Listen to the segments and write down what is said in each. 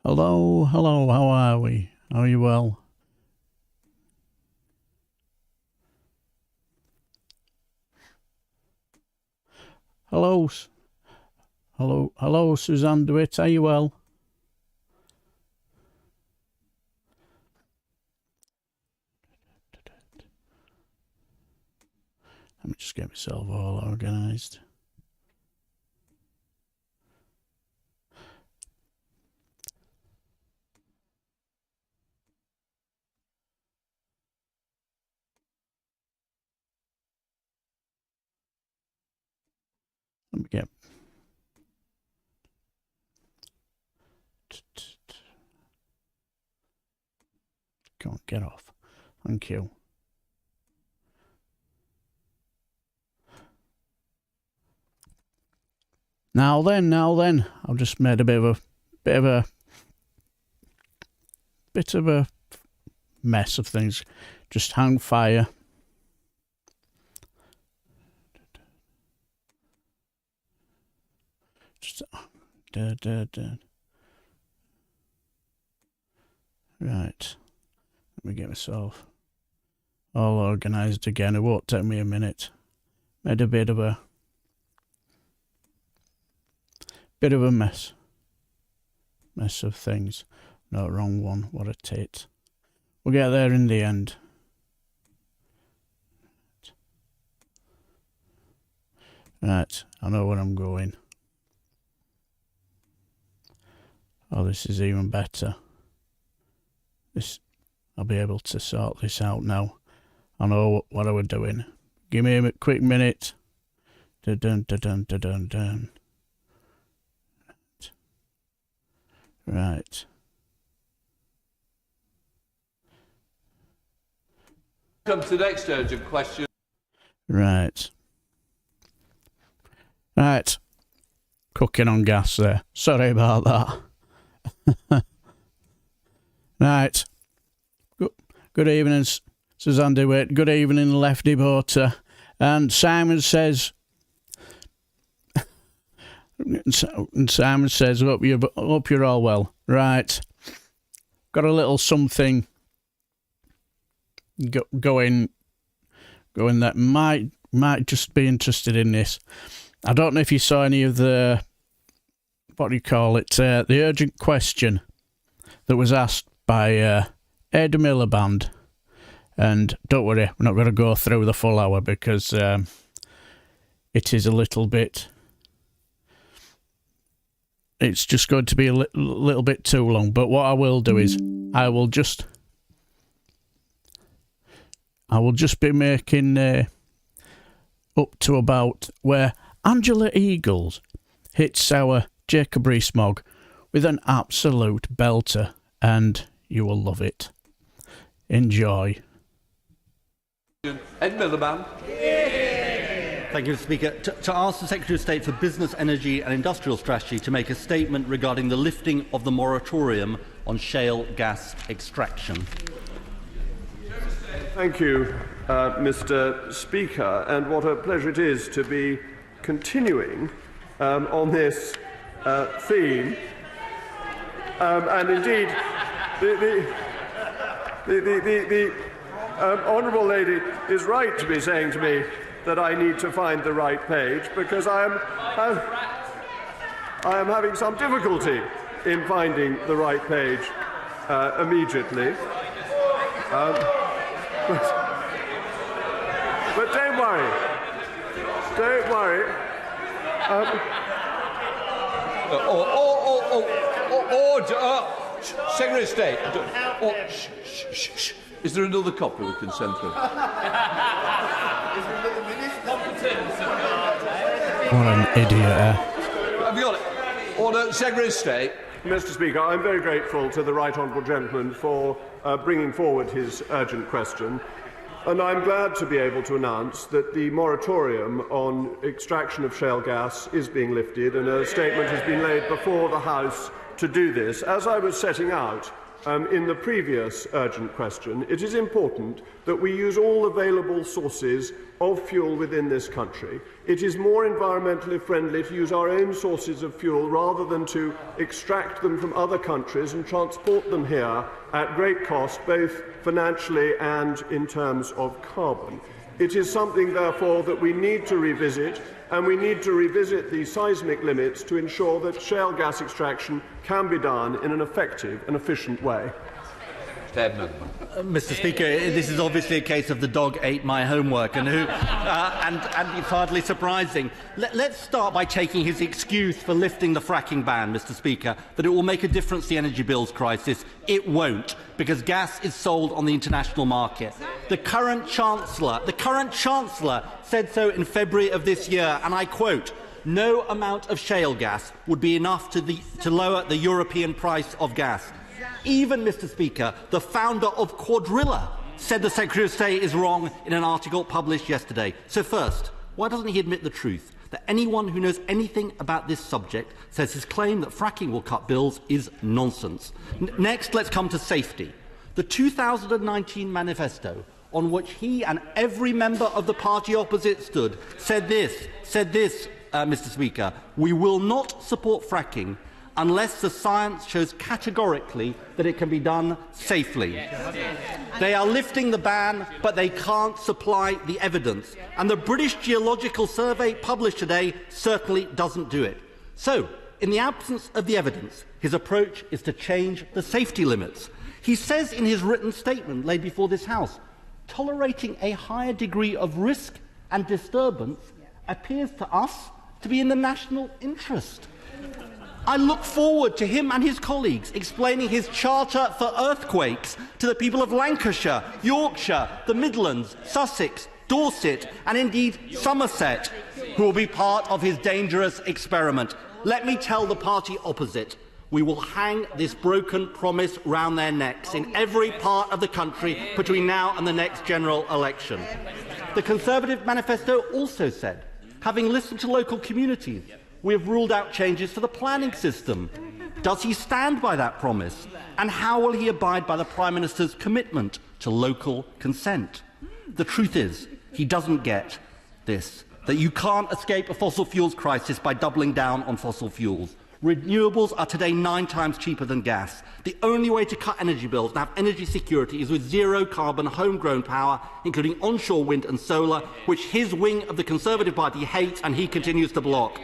Hello, hello, how are we? Are you well? Hello, hello, Suzanne DeWitt, are you well? Let me just get myself all organised. Let me get... Can't get off. Thank you. Now then, I've just made a bit of a mess of things. Just hang fire. Just right. Let me get myself all organised again. It won't take me a minute. Made a bit of a mess of things. No, wrong one. What a tit. We'll get there in the end. Right, I know where I'm going. Oh, this is even better. I'll be able to sort this out now. I know what I was doing. Give me a quick minute. Dun dun dun dun dun dun dun. Right. Come to the next urgent question. Right. Right. Cooking on gas there. Sorry about that. Right. Good evening, Suzanne DeWitt. Good evening, Lefty Boater. And Simon says... And Simon says, hope you're all well. Right. Got a little something going that might just be interested in this. I don't know if you saw any of the, what do you call it, the urgent question that was asked by Ed Miliband. And don't worry, we're not going to go through the full hour because it is a little bit... It's just going to be a little bit too long. But what I will do is I will just be making up to about where Angela Eagles hits our Jacob Rees-Mogg with an absolute belter, and you will love it. Enjoy. Ed Miliband. Thank you, Mr. Speaker. To ask the Secretary of State for Business, Energy and Industrial Strategy to make a statement regarding the lifting of the moratorium on shale gas extraction. Thank you, Mr. Speaker, and what a pleasure it is to be continuing on this theme. And indeed, the honourable lady is right to be saying to me that I need to find the right page, because I am having some difficulty in finding the right page immediately. But don't worry. Don't worry. Order. Secretary of State. Is there another copy we can send through? What an idiot. Have you got it? Order. Secretary of State. Mr. Speaker, I'm very grateful to the right honourable gentleman for bringing forward his urgent question, and I'm glad to be able to announce that the moratorium on extraction of shale gas is being lifted, and a statement has been laid before the House to do this. As I was setting out in the previous urgent question, it is important that we use all available sources of fuel within this country. It is more environmentally friendly to use our own sources of fuel rather than to extract them from other countries and transport them here at great cost, both financially and in terms of carbon. It is something, therefore, that we need to revisit, and we need to revisit the seismic limits to ensure that shale gas extraction can be done in an effective and efficient way. Mr. Speaker, this is obviously a case of the dog ate my homework, and it's hardly surprising. Let's start by taking his excuse for lifting the fracking ban, Mr. Speaker, that it will make a difference to the energy bills crisis. It won't, because gas is sold on the international market. The current Chancellor said so in February of this year, and I quote, "No amount of shale gas would be enough to lower the European price of gas." Even, Mr. Speaker, the founder of Quadrilla said the Secretary of State is wrong in an article published yesterday. So first, why doesn't he admit the truth? That anyone who knows anything about this subject says his claim that fracking will cut bills is nonsense. Next, let's come to safety. The 2019 manifesto, on which he and every member of the party opposite stood, said this, Mr. Speaker, "We will not support fracking unless the science shows categorically that it can be done safely." They are lifting the ban, but they can't supply the evidence. And the British Geological Survey published today certainly doesn't do it. So, in the absence of the evidence, his approach is to change the safety limits. He says in his written statement laid before this House, tolerating a higher degree of risk and disturbance appears to us to be in the national interest. I look forward to him and his colleagues explaining his charter for earthquakes to the people of Lancashire, Yorkshire, the Midlands, Sussex, Dorset and indeed Somerset, who will be part of his dangerous experiment. Let me tell the party opposite, we will hang this broken promise round their necks in every part of the country between now and the next general election. The Conservative manifesto also said, having listened to local communities, we have ruled out changes to the planning system. Does he stand by that promise? And how will he abide by the Prime Minister's commitment to local consent? The truth is, he doesn't get this, that you can't escape a fossil fuels crisis by doubling down on fossil fuels. Renewables are today 9 times cheaper than gas. The only way to cut energy bills and have energy security is with zero-carbon homegrown power, including onshore wind and solar, which his wing of the Conservative Party hates and he continues to block.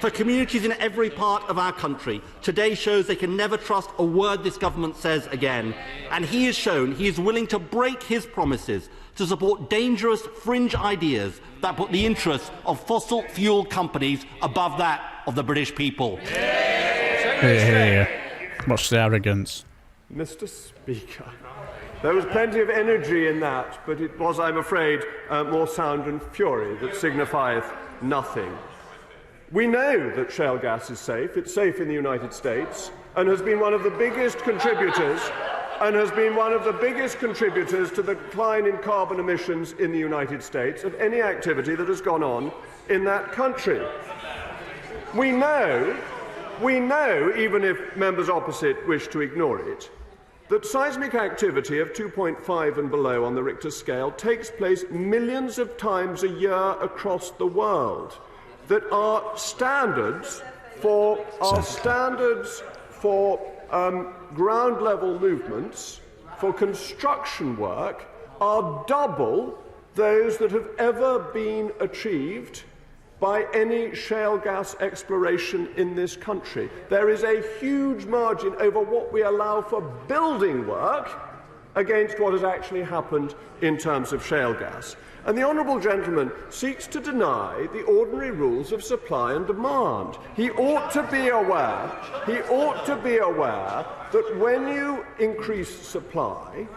For communities in every part of our country, today shows they can never trust a word this government says again. And he has shown he is willing to break his promises to support dangerous fringe ideas that put the interests of fossil fuel companies above that of the British people. What's the arrogance? Mr. Speaker, there was plenty of energy in that, but it was, I'm afraid, more sound and fury that signifieth nothing. We know that shale gas is safe. It's safe in the United States and has been one of the biggest contributors to the decline in carbon emissions in the United States of any activity that has gone on in that country. We know, even if members opposite wish to ignore it, that seismic activity of 2.5 and below on the Richter scale takes place millions of times a year across the world. That our standards for ground level movements for construction work are double those that have ever been achieved by any shale gas exploration in this country. There is a huge margin over what we allow for building work against what has actually happened in terms of shale gas. And the honourable gentleman seeks to deny the ordinary rules of supply and demand. He ought to be aware that when you increase supply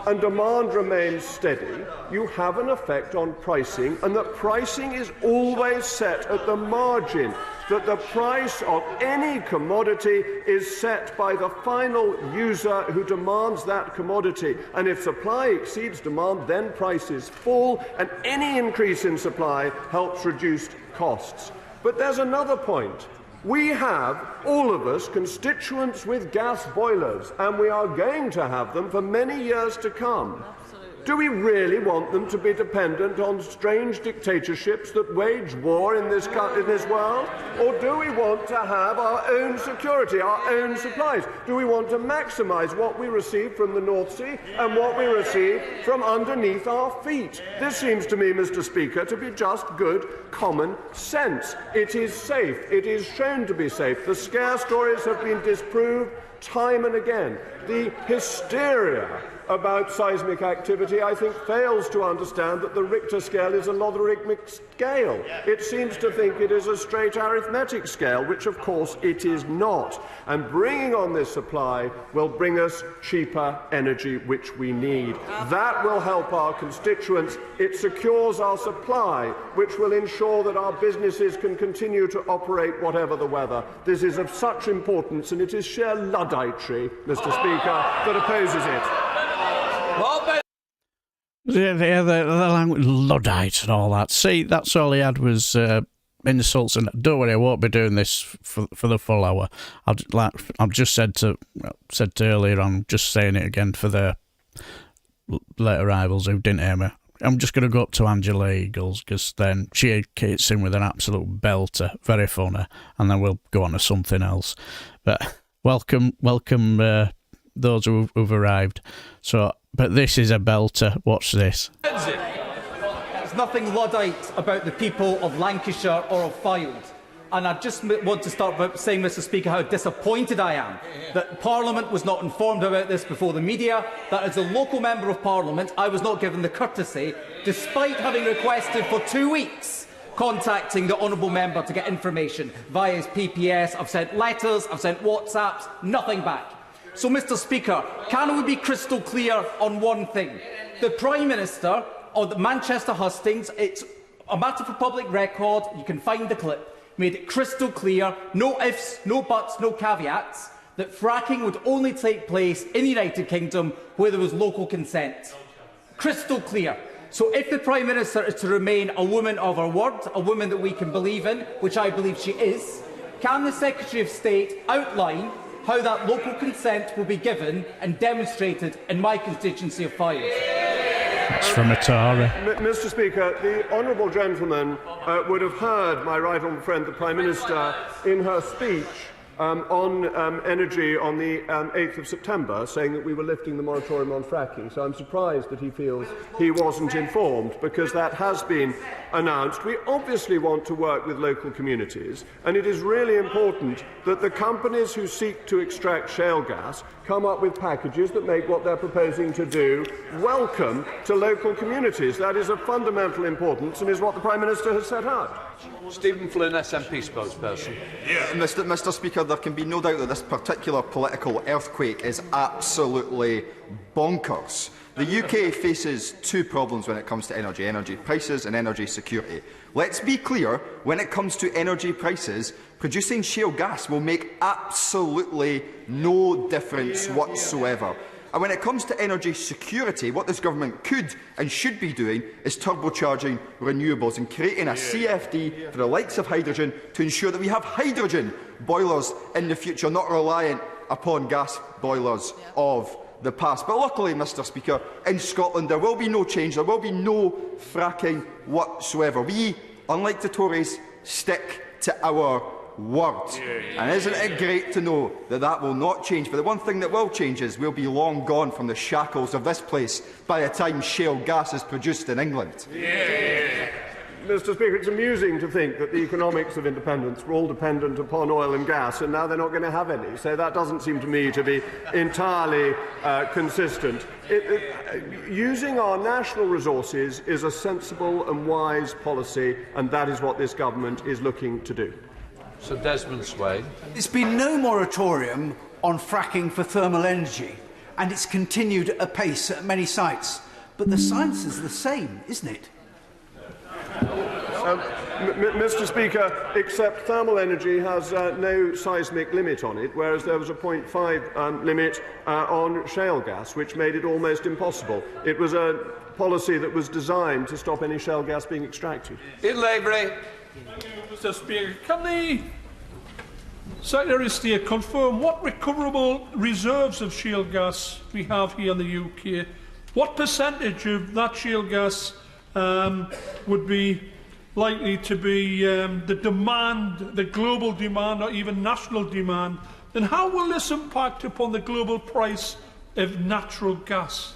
and demand remains steady, you have an effect on pricing, and that pricing is always set at the margin, that the price of any commodity is set by the final user who demands that commodity. And if supply exceeds demand, then prices fall, and any increase in supply helps reduce costs. But there's another point. We have, all of us, constituents with gas boilers, and we are going to have them for many years to come. Do we really want them to be dependent on strange dictatorships that wage war in this world? Or do we want to have our own security, our own supplies? Do we want to maximise what we receive from the North Sea and what we receive from underneath our feet? This seems to me, Mr. Speaker, to be just good common sense. It is safe. It is shown to be safe. The scare stories have been disproved time and again. The hysteria about seismic activity, I think, fails to understand that the Richter scale is a logarithmic scale. It seems to think it is a straight arithmetic scale, which of course it is not. And bringing on this supply will bring us cheaper energy, which we need. That will help our constituents. It secures our supply, which will ensure that our businesses can continue to operate whatever the weather. This is of such importance, and it is sheer Ludditry, Mr. Speaker, that opposes it. Yeah, the language, Luddites and all that. See, that's all he had was insults, and don't worry, I won't be doing this for the full hour. I've just said earlier, I'm just saying it again for the late arrivals who didn't hear me. I'm just going to go up to Angela Eagles, because then she hits in with an absolute belter, very funny, and then we'll go on to something else. But welcome, those who've arrived. So, but this is a belter. Watch this. There's nothing Luddite about the people of Lancashire or of Fylde. And I just want to start by saying, Mr. Speaker, how disappointed I am that Parliament was not informed about this before the media, that as a local Member of Parliament I was not given the courtesy, despite having requested for 2 weeks, contacting the honourable member to get information via his PPS. I've sent letters, I've sent WhatsApps, nothing back. So, Mr. Speaker, can we be crystal clear on one thing? The Prime Minister of the Manchester hustings, it's a matter for public record, you can find the clip, made it crystal clear, no ifs, no buts, no caveats, that fracking would only take place in the United Kingdom where there was local consent. Crystal clear. So if the Prime Minister is to remain a woman of her word, a woman that we can believe in, which I believe she is, can the Secretary of State outline how that local consent will be given and demonstrated in my constituency of Fylde? That's from a Tory. Mr. Speaker, the honourable gentleman would have heard my right honourable friend, the Prime Minister, in her speech on energy on the 8th of September, saying that we were lifting the moratorium on fracking. So I'm surprised that he feels he wasn't informed, because that has been announced. We obviously want to work with local communities, and it is really important that the companies who seek to extract shale gas come up with packages that make what they're proposing to do welcome to local communities. That is of fundamental importance and is what the Prime Minister has set out. Stephen Flynn, SNP spokesperson. Mr. Speaker, there can be no doubt that this particular political earthquake is absolutely bonkers. The UK faces two problems when it comes to energy prices and energy security. Let's be clear, when it comes to energy prices, producing shale gas will make absolutely no difference whatsoever. And when it comes to energy security, what this government could and should be doing is turbocharging renewables and creating a CFD for the likes of hydrogen to ensure that we have hydrogen boilers in the future, not reliant upon gas boilers of the past. But luckily, Mr. Speaker, in Scotland there will be no change, there will be no fracking whatsoever. We, unlike the Tories, stick to our word. And isn't it great to know that that will not change? But the one thing that will change is we'll be long gone from the shackles of this place by the time shale gas is produced in England. Mr. Speaker, it's amusing to think that the economics of independence were all dependent upon oil and gas, and now they're not going to have any. So that doesn't seem to me to be entirely consistent. Using our national resources is a sensible and wise policy, and that is what this government is looking to do. Sir Desmond Swayne. There's been no moratorium on fracking for thermal energy, and it's continued at a pace at many sites. But the science is the same, isn't it? Mr. Speaker, except thermal energy has no seismic limit on it, whereas there was a 0.5 limit on shale gas, which made it almost impossible. It was a policy that was designed to stop any shale gas being extracted. In Lavery. Mr. Speaker, can the Secretary of State, confirm what recoverable reserves of shale gas we have here in the UK. What percentage of that shale gas would be likely to be the demand, the global demand, or even national demand? And how will this impact upon the global price of natural gas?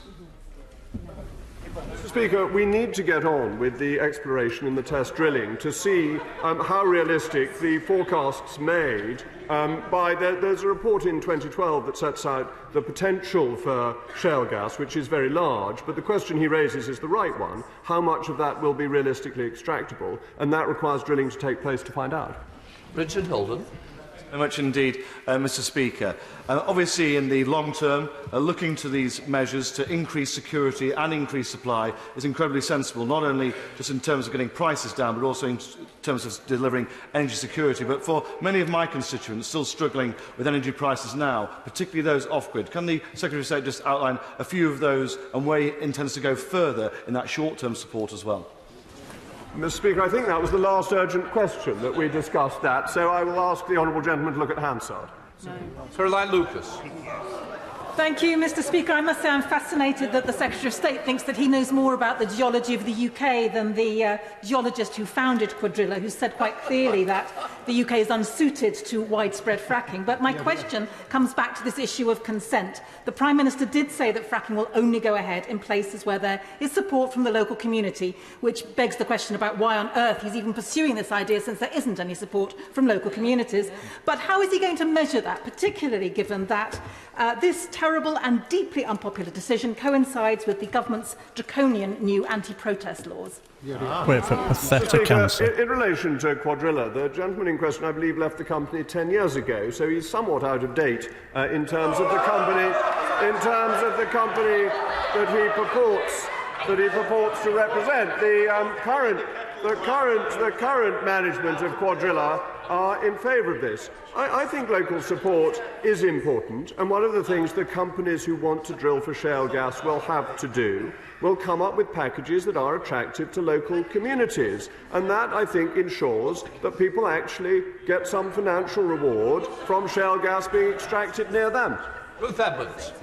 Mr. Speaker, we need to get on with the exploration and the test drilling to see how realistic the forecasts made there's a report in 2012 that sets out the potential for shale gas, which is very large, but the question he raises is the right one. How much of that will be realistically extractable? And that requires drilling to take place to find out. Richard Holden. Very much indeed, Mr. Speaker. Obviously, in the long term, looking to these measures to increase security and increase supply is incredibly sensible, not only just in terms of getting prices down, but also in terms of delivering energy security. But for many of my constituents still struggling with energy prices now, particularly those off-grid, can the Secretary of State just outline a few of those and where he intends to go further in that short-term support as well? Mr. Speaker, I think that was the last urgent question that we discussed that, so I will ask the honourable gentleman to look at Hansard. Caroline Lucas. Thank you, Mr. Speaker. I must say I'm fascinated that the Secretary of State thinks that he knows more about the geology of the UK than the geologist who founded Quadrilla, who said quite clearly that the UK is unsuited to widespread fracking. But my question comes back to this issue of consent. The Prime Minister did say that fracking will only go ahead in places where there is support from the local community, which begs the question about why on earth he's even pursuing this idea, since there isn't any support from local communities. But how is he going to measure that, particularly given that this terrible and deeply unpopular decision coincides with the government's draconian new anti-protest laws? Wait for pathetic answer. In relation to Quadrilla, the gentleman in question, I believe, left the company 10 years ago, so he's somewhat out of date in terms of the company, that he purports to represent. The current management of Quadrilla are in favour of this. I think local support is important, and one of the things the companies who want to drill for shale gas will have to do will come up with packages that are attractive to local communities, and that, I think, ensures that people actually get some financial reward from shale gas being extracted near them. Ruth Edmonds.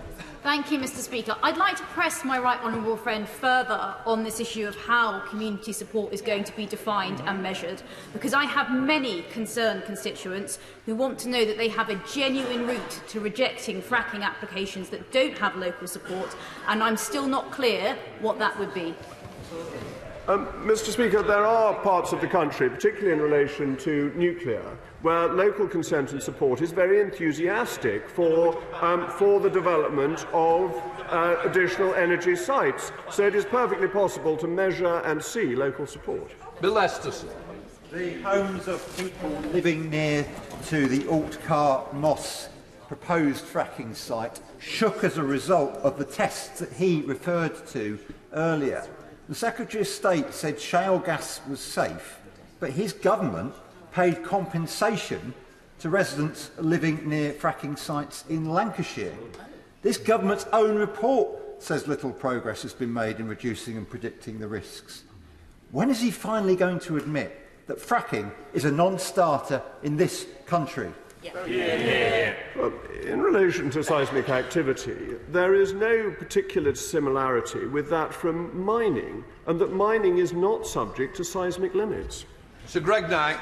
Thank you, Mr. Speaker. I'd like to press my right honourable friend further on this issue of how community support is going to be defined and measured, because I have many concerned constituents who want to know that they have a genuine route to rejecting fracking applications that don't have local support, and I'm still not clear what that would be. Mr. Speaker, there are parts of the country, particularly in relation to nuclear, where local consent and support is very enthusiastic for the development of additional energy sites. So it is perfectly possible to measure and see local support. Bill Esterson. The homes of people living near to the Altcar Moss proposed fracking site shook as a result of the tests that he referred to earlier. The Secretary of State said shale gas was safe, but his government paid compensation to residents living near fracking sites in Lancashire. This government's own report says little progress has been made in reducing and predicting the risks. When is he finally going to admit that fracking is a non-starter in this country? Well, in relation to seismic activity, there is no particular similarity with that from mining, and that mining is not subject to seismic limits. Sir Greg Knight.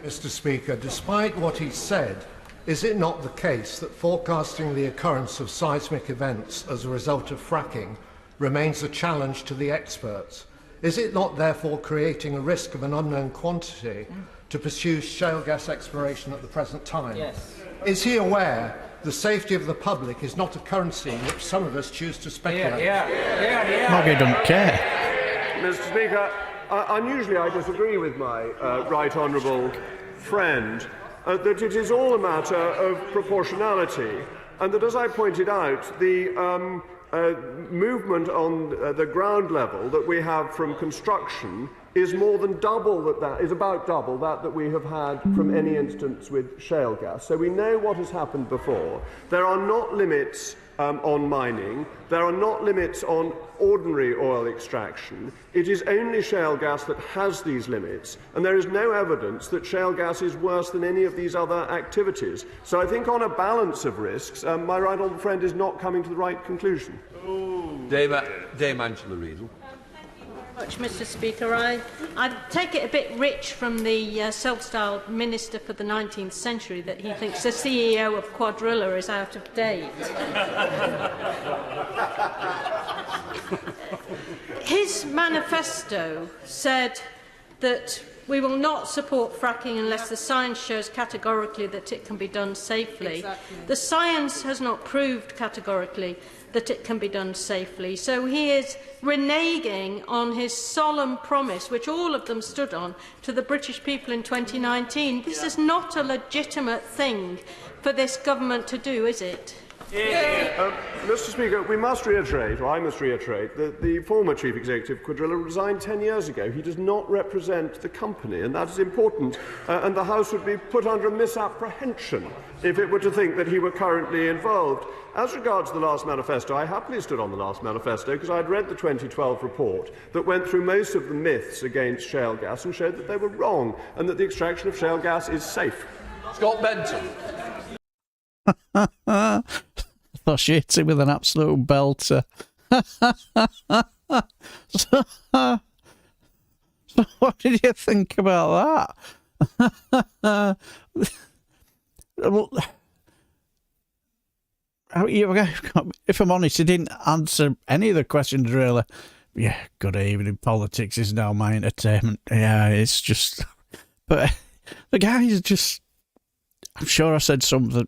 Mr. Speaker, despite what he said, is it not the case that forecasting the occurrence of seismic events as a result of fracking remains a challenge to the experts? Is it not therefore creating a risk of an unknown quantity to pursue shale gas exploration at the present time? Yes. Is he aware the safety of the public is not a currency in which some of us choose to speculate? Moggy don't care. Mr. Speaker, unusually I disagree with my right honourable friend that it is all a matter of proportionality, and that, as I pointed out, the movement on the ground level that we have from construction is more than double is about double that we have had from any instance with shale gas. So we know what has happened before. There are not limits on mining. There are not limits on ordinary oil extraction. It is only shale gas that has these limits, and there is no evidence that shale gas is worse than any of these other activities. So I think on a balance of risks, my right honourable friend is not coming to the right conclusion. Dame Angela Riedel. Much, Mr. Speaker. I take it a bit rich from the self-styled minister for the 19th century that he thinks the CEO of Quadrilla is out of date. His manifesto said that we will not support fracking unless the science shows categorically that it can be done safely. Exactly. The science has not proved categorically that it can be done safely. So he is reneging on his solemn promise, which all of them stood on, to the British people in 2019. This is not a legitimate thing for this government to do, is it? Mr. Speaker, we must reiterate, or I must reiterate, that the former Chief Executive of Quadrilla resigned 10 years ago. He does not represent the company, and that is important, and the House would be put under misapprehension if it were to think that he were currently involved. As regards the last manifesto, I happily stood on the last manifesto because I had read the 2012 report that went through most of the myths against shale gas and showed that they were wrong and that the extraction of shale gas is safe. Scott Benton. I thought she hit him with an absolute belter. So what did you think about that? If I'm honest, he didn't answer any of the questions really. Yeah, good evening. Politics is now my entertainment. Yeah, it's just... But the guy is just... I'm sure I said something...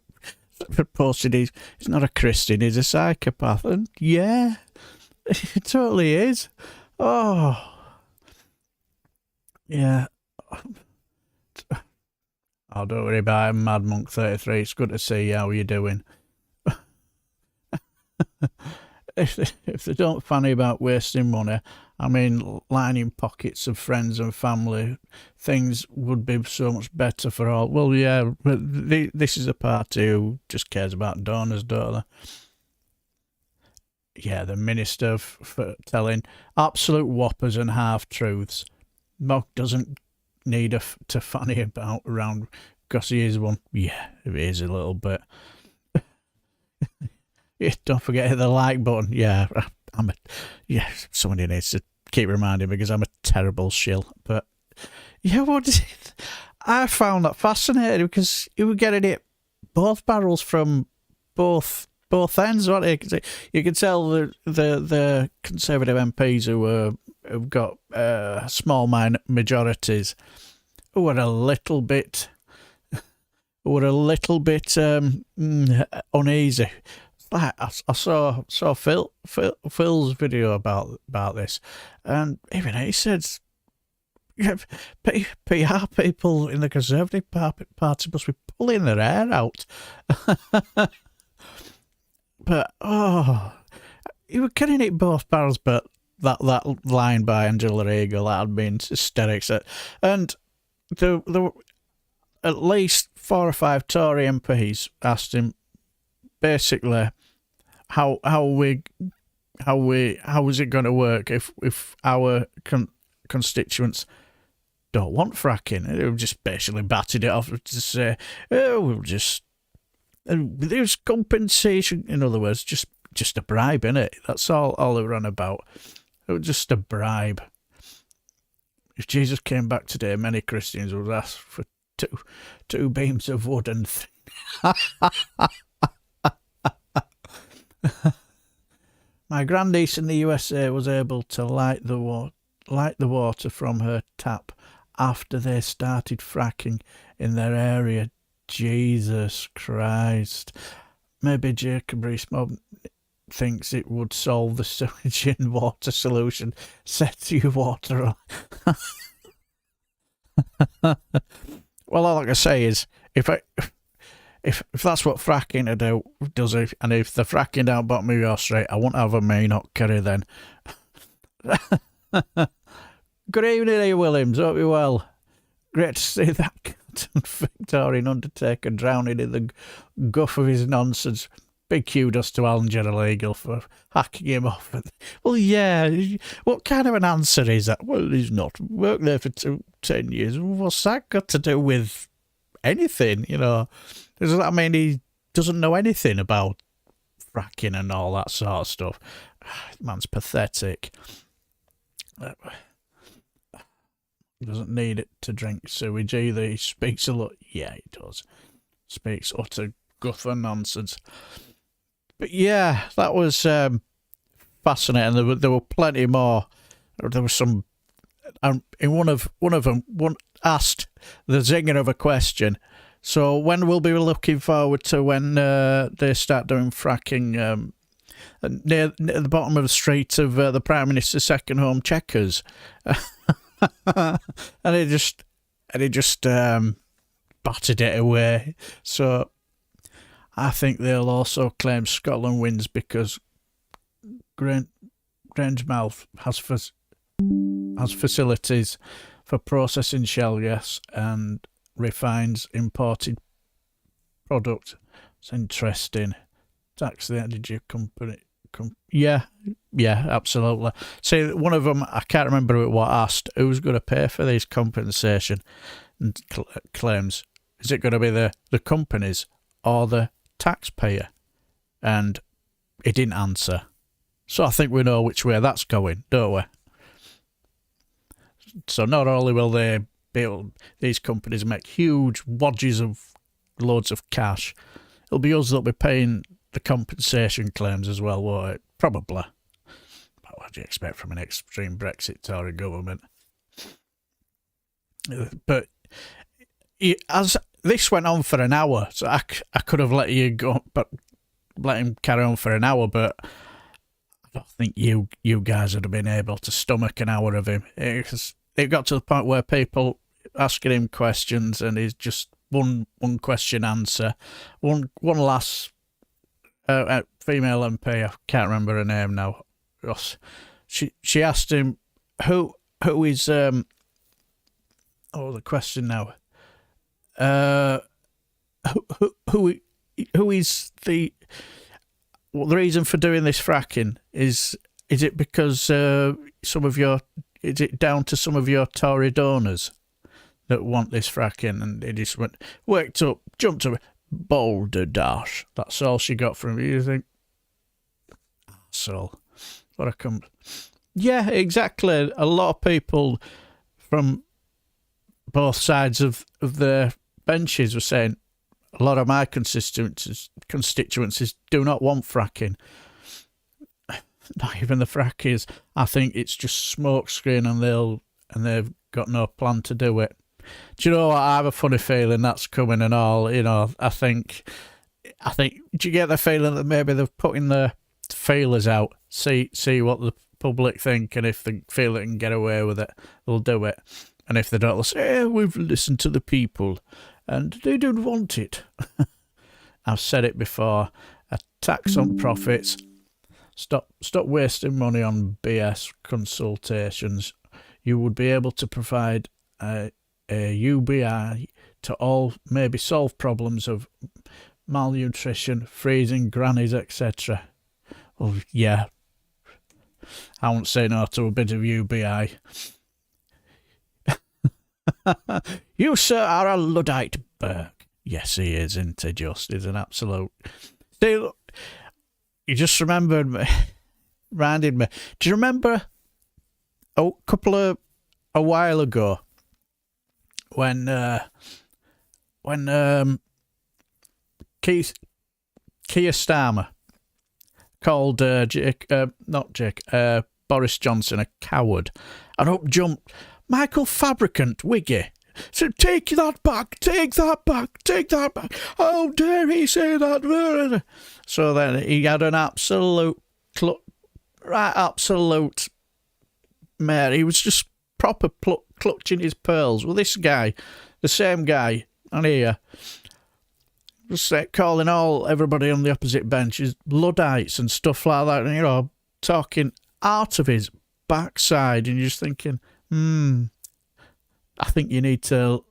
posted he's not a Christian, he's a psychopath. And yeah, it totally is. Oh. Yeah. Oh, don't worry about it, Mad Monk 33. It's good to see how you're doing. If they don't fanny about wasting money, I mean, lining pockets of friends and family, things would be so much better for all. Well, yeah, but this is a party who just cares about donors, don't they? Yeah, the minister for telling absolute whoppers and half-truths. Mock doesn't need to fanny about around because he is one. Yeah, he is a little bit. Don't forget to hit the like button. Yeah, somebody needs to keep reminding me because I'm a terrible shill. But yeah, I found that fascinating because you were getting it both barrels from both ends, weren't you? You could tell the Conservative MPs who've got small majorities who were a little bit uneasy. I saw Phil's video about this, and even he said, PR people in the Conservative Party must be pulling their hair out. But you were getting it both barrels. But that line by Angela Riedel, that had been hysterics. And there were at least 4 or 5 Tory MPs asked him basically how is it going to work if our constituents don't want fracking? They just basically batted it off to say, there's compensation. In other words, just a bribe, innit? That's all they were on about. It was just a bribe. If Jesus came back today, many Christians would ask for two beams of wood and my grandniece in the USA was able to light the water from her tap after they started fracking in their area. Jesus Christ. Maybe Jacob Rees-Mogg thinks it would solve the sewage and water solution. Set your water on. Well, all I can say is, if that's what fracking does, and if the fracking down bottom of your strait, I won't have a main hot curry then. Good evening, A. Williams. Hope you're well. Great to see that Victorian Undertaker drowning in the guff of his nonsense. Big kudos to Alan General Eagle for hacking him off. Well, yeah, what kind of an answer is that? Well, he's not worked there for 10 years. What's that got to do with anything, you know? Does that mean he doesn't know anything about fracking and all that sort of stuff? Man's pathetic. He doesn't need it to drink sewage either. He speaks a lot. Yeah, he does. Speaks utter guff and nonsense. But yeah, that was fascinating. There were plenty more. There was some. In one of them, one asked the zinger of a question. So when we'll be looking forward to when they start doing fracking near the bottom of the street of the Prime Minister's second home, Chequers, and he just battered it away. So I think they'll also claim Scotland wins because Grangemouth has facilities for processing shell gas and refines imported product. It's interesting. Tax the energy company. Yeah, absolutely. See, one of them, I can't remember who it was, asked who's going to pay for these compensation, and claims, is it going to be the companies or the taxpayer? And he didn't answer. So I think we know which way that's going, don't we? So not only will they these companies make huge wadges of loads of cash, it'll be us that'll be paying the compensation claims as well, won't it? Probably. But what do you expect from an extreme Brexit Tory government? But as this went on for an hour, so I could have let you go, but let him carry on for an hour, but I don't think you guys would have been able to stomach an hour of him. It got to the point where people asking him questions and he's just one question answer. One last female MP, I can't remember her name now. She asked him who is the question now. Who is the reason for doing this fracking? Is it because is it down to some of your Tory donors that want this fracking? And he just waked up, jumped up, boulder dash. That's all she got from you. You think, so what a come? Yeah, exactly. A lot of people from both sides of the benches were saying a lot of my constituencies do not want fracking. Not even the frackies. I think it's just smokescreen, and they've got no plan to do it. Do you know what? I have a funny feeling that's coming and all. You know, I think. Do you get the feeling that maybe they're putting the feelers out, see what the public think, and if they feel they can get away with it, they'll do it. And if they don't, they'll say, we've listened to the people, and they don't want it. I've said it before. A tax on profits. Stop wasting money on BS consultations. You would be able to provide a UBI to all, maybe solve problems of malnutrition, freezing, grannies, etc. Well, yeah, I won't say no to a bit of UBI. You, sir, are a Luddite Burke. Yes, he is, isn't he? He's an absolute. See, look, you just reminded me. Do you remember a while ago when Keir Starmer called Boris Johnson a coward, and up jumped Michael Fabricant Wiggy. So take that back. How dare he say that? So then he had an absolute mare. He was just proper clutching his pearls. Well, this guy, the same guy, on here, was calling everybody on the opposite benches Luddites and stuff like that, and, talking out of his backside, and you're just thinking, I think you need to...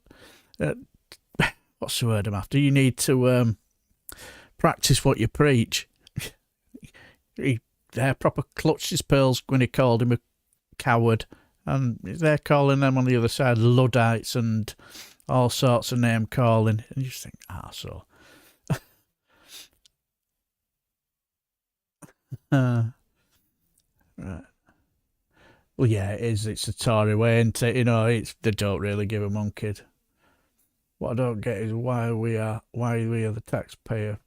what's the word I'm after? You need to practice what you preach. He proper clutched his pearls when he called him a coward, and they're calling them on the other side Luddites and all sorts of name calling, and you just think, arsehole. Right. Well, yeah, it is. It's a Tory way, isn't it? You know, they don't really give a monkey. What I don't get is why we are the taxpayers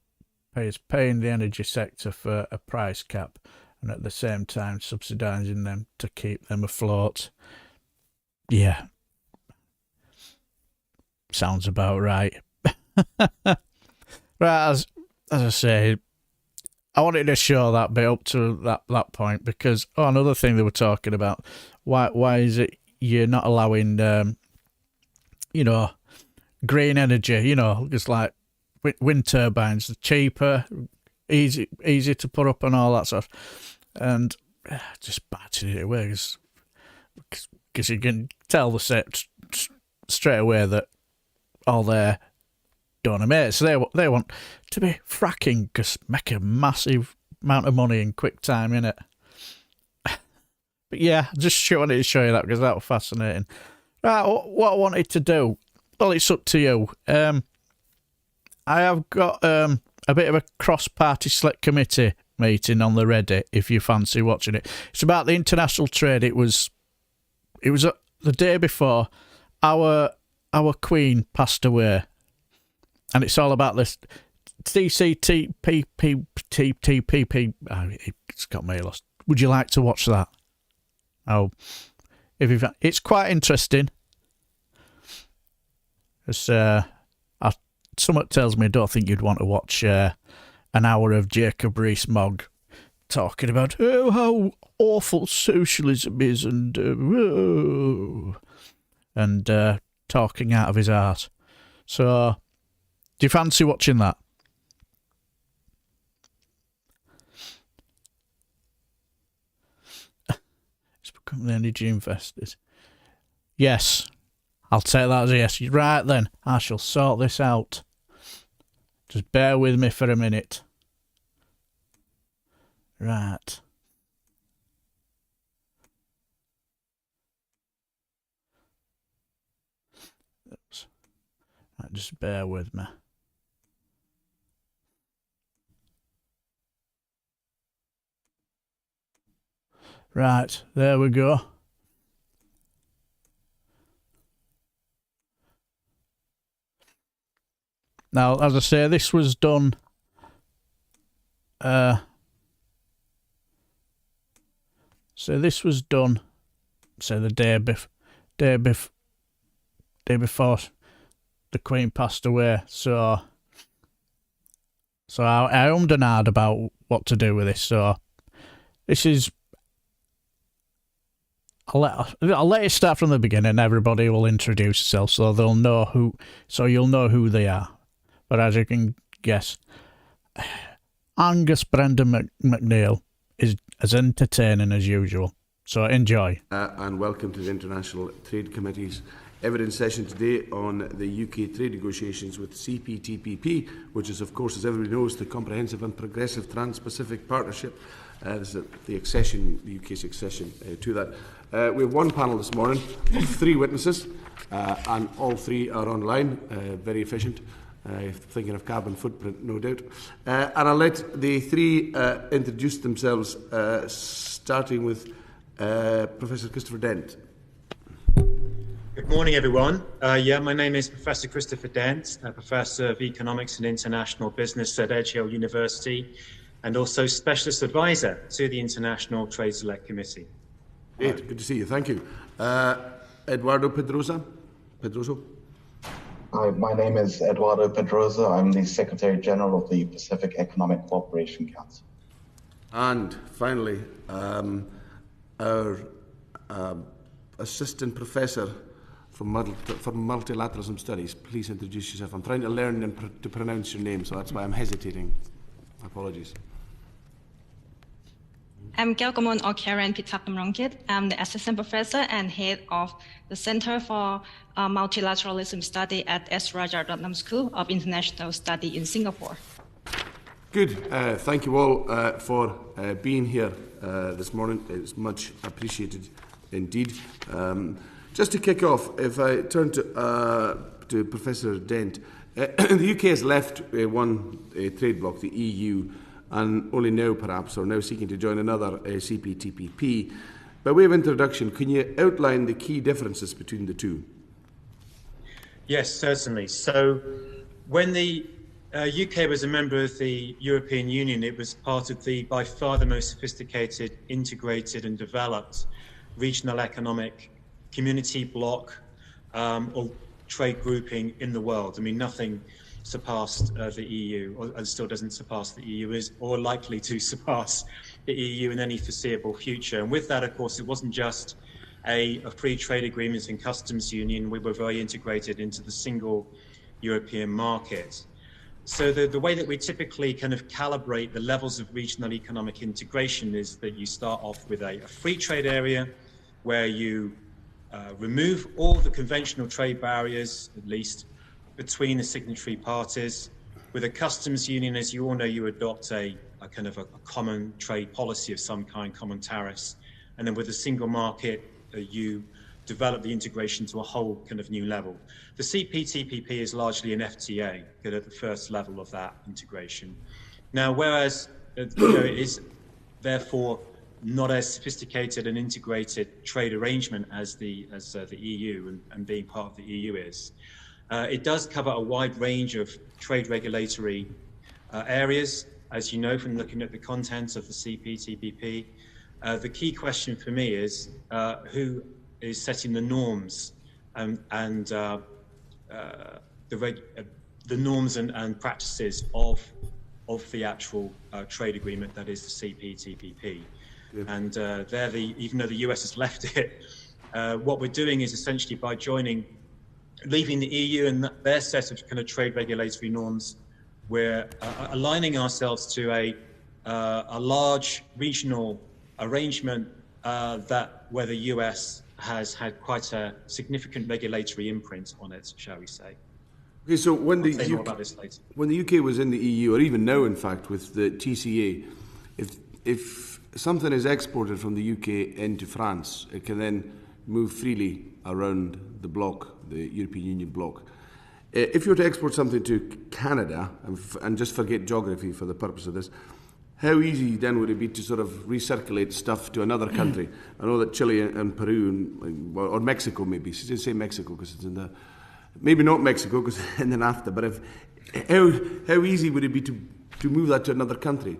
paying the energy sector for a price cap and at the same time subsidising them to keep them afloat. Yeah. Sounds about right. Right, as I say, I wanted to show that bit up to that point because another thing they were talking about, why is it you're not allowing green energy, just like wind turbines, are cheaper, easy to put up and all that stuff, and just batting it away because you can tell the set straight away that all their donor mates, they want to be fracking because make a massive amount of money in quick time, innit? But yeah, just wanted to show you that because that was fascinating. Right, what I wanted to do, well, it's up to you. I have got a bit of a cross-party select committee meeting on the Reddit if you fancy watching it. It's about the international trade. It was the day before our Queen passed away, and it's all about this TCTPP. It's got me lost. Would you like to watch that? Oh, it's quite interesting. Something tells me I don't think you'd want to watch an hour of Jacob Rees-Mogg talking about how awful socialism is and talking out of his arse. So, do you fancy watching that? It's become the energy investors. Yes. I'll take that as a yes. Right then, I shall sort this out. Just bear with me for a minute. Right. Oops. Right, just bear with me. Right, there we go. Now, as I say, this was done the day before the Queen passed away. So I ummed and ahed about what to do with this. So this is. I'll let it start from the beginning. Everybody will introduce themselves, so they'll know who. So you'll know who they are. But as you can guess, Angus Brendan McNeil is as entertaining as usual. So enjoy. And welcome to the International Trade Committee's evidence session today on the UK trade negotiations with CPTPP, which is, of course, as everybody knows, the Comprehensive and Progressive Trans-Pacific Partnership. This is the UK's accession to that. We have one panel this morning, 3 witnesses, and all 3 are online, very efficient. Thinking of carbon footprint, no doubt. And I'll let the 3 introduce themselves, starting with Professor Christopher Dent. Good morning, everyone. My name is Professor Christopher Dent, Professor of Economics and International Business at Edge Hill University, and also Specialist Advisor to the International Trade Select Committee. Great, good to see you. Thank you. Eduardo Pedroso. Hi, my name is Eduardo Pedrosa. I'm the Secretary General of the Pacific Economic Cooperation Council. And finally, our Assistant Professor for Multilateralism Studies. Please introduce yourself. I'm trying to learn to pronounce your name, so that's why I'm hesitating. Apologies. I'm Gelgamon or Karen Pitakam-Rongkit. I'm the assistant professor and head of the Center for Multilateralism Study at S. Rajaratnam School of International Study in Singapore. Good. Thank you all for being here this morning. It's much appreciated indeed. Just to kick off, if I turn to Professor Dent, the UK has left one trade bloc, the EU, and only now perhaps, or now seeking to join another CPTPP. By way of introduction, can you outline the key differences between the two? Yes, certainly. So when the UK was a member of the European Union, it was part of the by far the most sophisticated, integrated and developed regional economic community bloc or trade grouping in the world. I mean, nothing surpassed the EU, and still doesn't surpass the EU, or likely to surpass the EU in any foreseeable future. And with that, of course, it wasn't just a free trade agreement and customs union. We were very integrated into the single European market. So the way that we typically kind of calibrate the levels of regional economic integration is that you start off with a free trade area where you remove all the conventional trade barriers, at least, between the signatory parties. With a customs union, as you all know, you adopt a kind of a common trade policy of some kind, common tariffs. And then with a single market, you develop the integration to a whole kind of new level. The CPTPP is largely an FTA, at the first level of that integration. Now, whereas it is therefore not as sophisticated and integrated trade arrangement as the EU and being part of the EU is, it does cover a wide range of trade regulatory areas, as you know from looking at the contents of the CPTPP. The key question for me is who is setting the norms and the norms and practices of the actual trade agreement that is the CPTPP. Yeah. And even though the US has left it, what we're doing is essentially by leaving the EU and their set of kind of trade regulatory norms, we're aligning ourselves to a large regional arrangement where the US has had quite a significant regulatory imprint on it, shall we say. Okay, so when I'll say more about this later. When the UK was in the EU, or even now, in fact, with the TCA, if something is exported from the UK into France, it can then move freely around the bloc, the European Union bloc. If you were to export something to Canada, and just forget geography for the purpose of this, how easy then would it be to sort of recirculate stuff to another country? I know that Chile and Peru, or Mexico maybe, should say Mexico because it's in the, maybe not Mexico because it's in the NAFTA, but how easy would it be to move that to another country?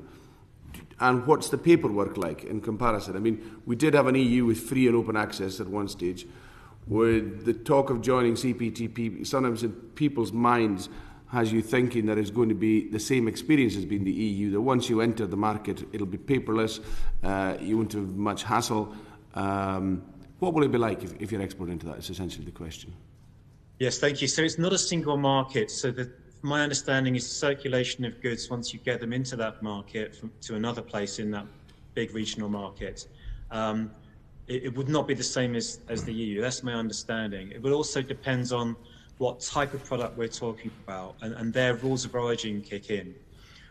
And what's the paperwork like in comparison? I mean, we did have an EU with free and open access at one stage. With the talk of joining CPTP, sometimes in people's minds has you thinking that it's going to be the same experience as being the EU, that once you enter the market, it'll be paperless, you won't have much hassle. What will it be like if you're exporting into that? It's essentially the question. Yes, thank you. So it's not a single market. So my understanding is the circulation of goods, once you get them into that market to another place in that big regional market, it would not be the same as the EU. That's my understanding. It would also depend on what type of product we're talking about, and their rules of origin kick in.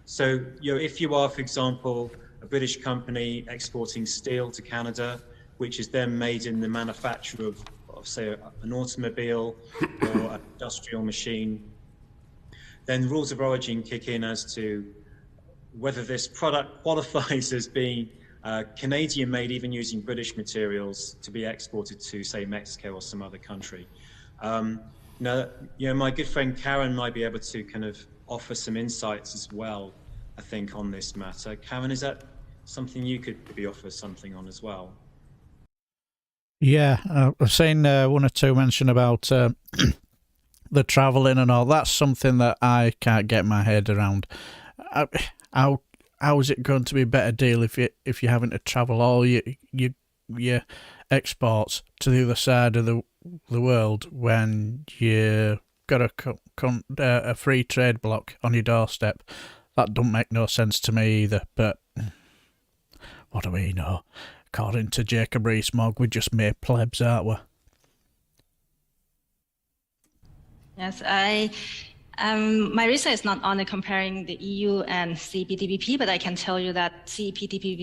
So, if you are, for example, a British company exporting steel to Canada, which is then made in the manufacture of say, an automobile or an industrial machine, then rules of origin kick in as to whether this product qualifies as being Canadian-made, even using British materials, to be exported to, say, Mexico or some other country. Now, my good friend Karen might be able to kind of offer some insights as well, I think, on this matter. Karen, is that something you could maybe offer something on as well? Yeah, I've seen one or two mention about the travelling and all. That's something that I can't get my head around. How is it going to be a better deal if you're having to travel all your exports to the other side of the world when you got a free trade bloc on your doorstep? That don't make no sense to me either. But What do we know? According to Jacob Rees-Mogg, we're just mere plebs, aren't we? Yes, my research is not only comparing the EU and CPTPP, but I can tell you that CPTPP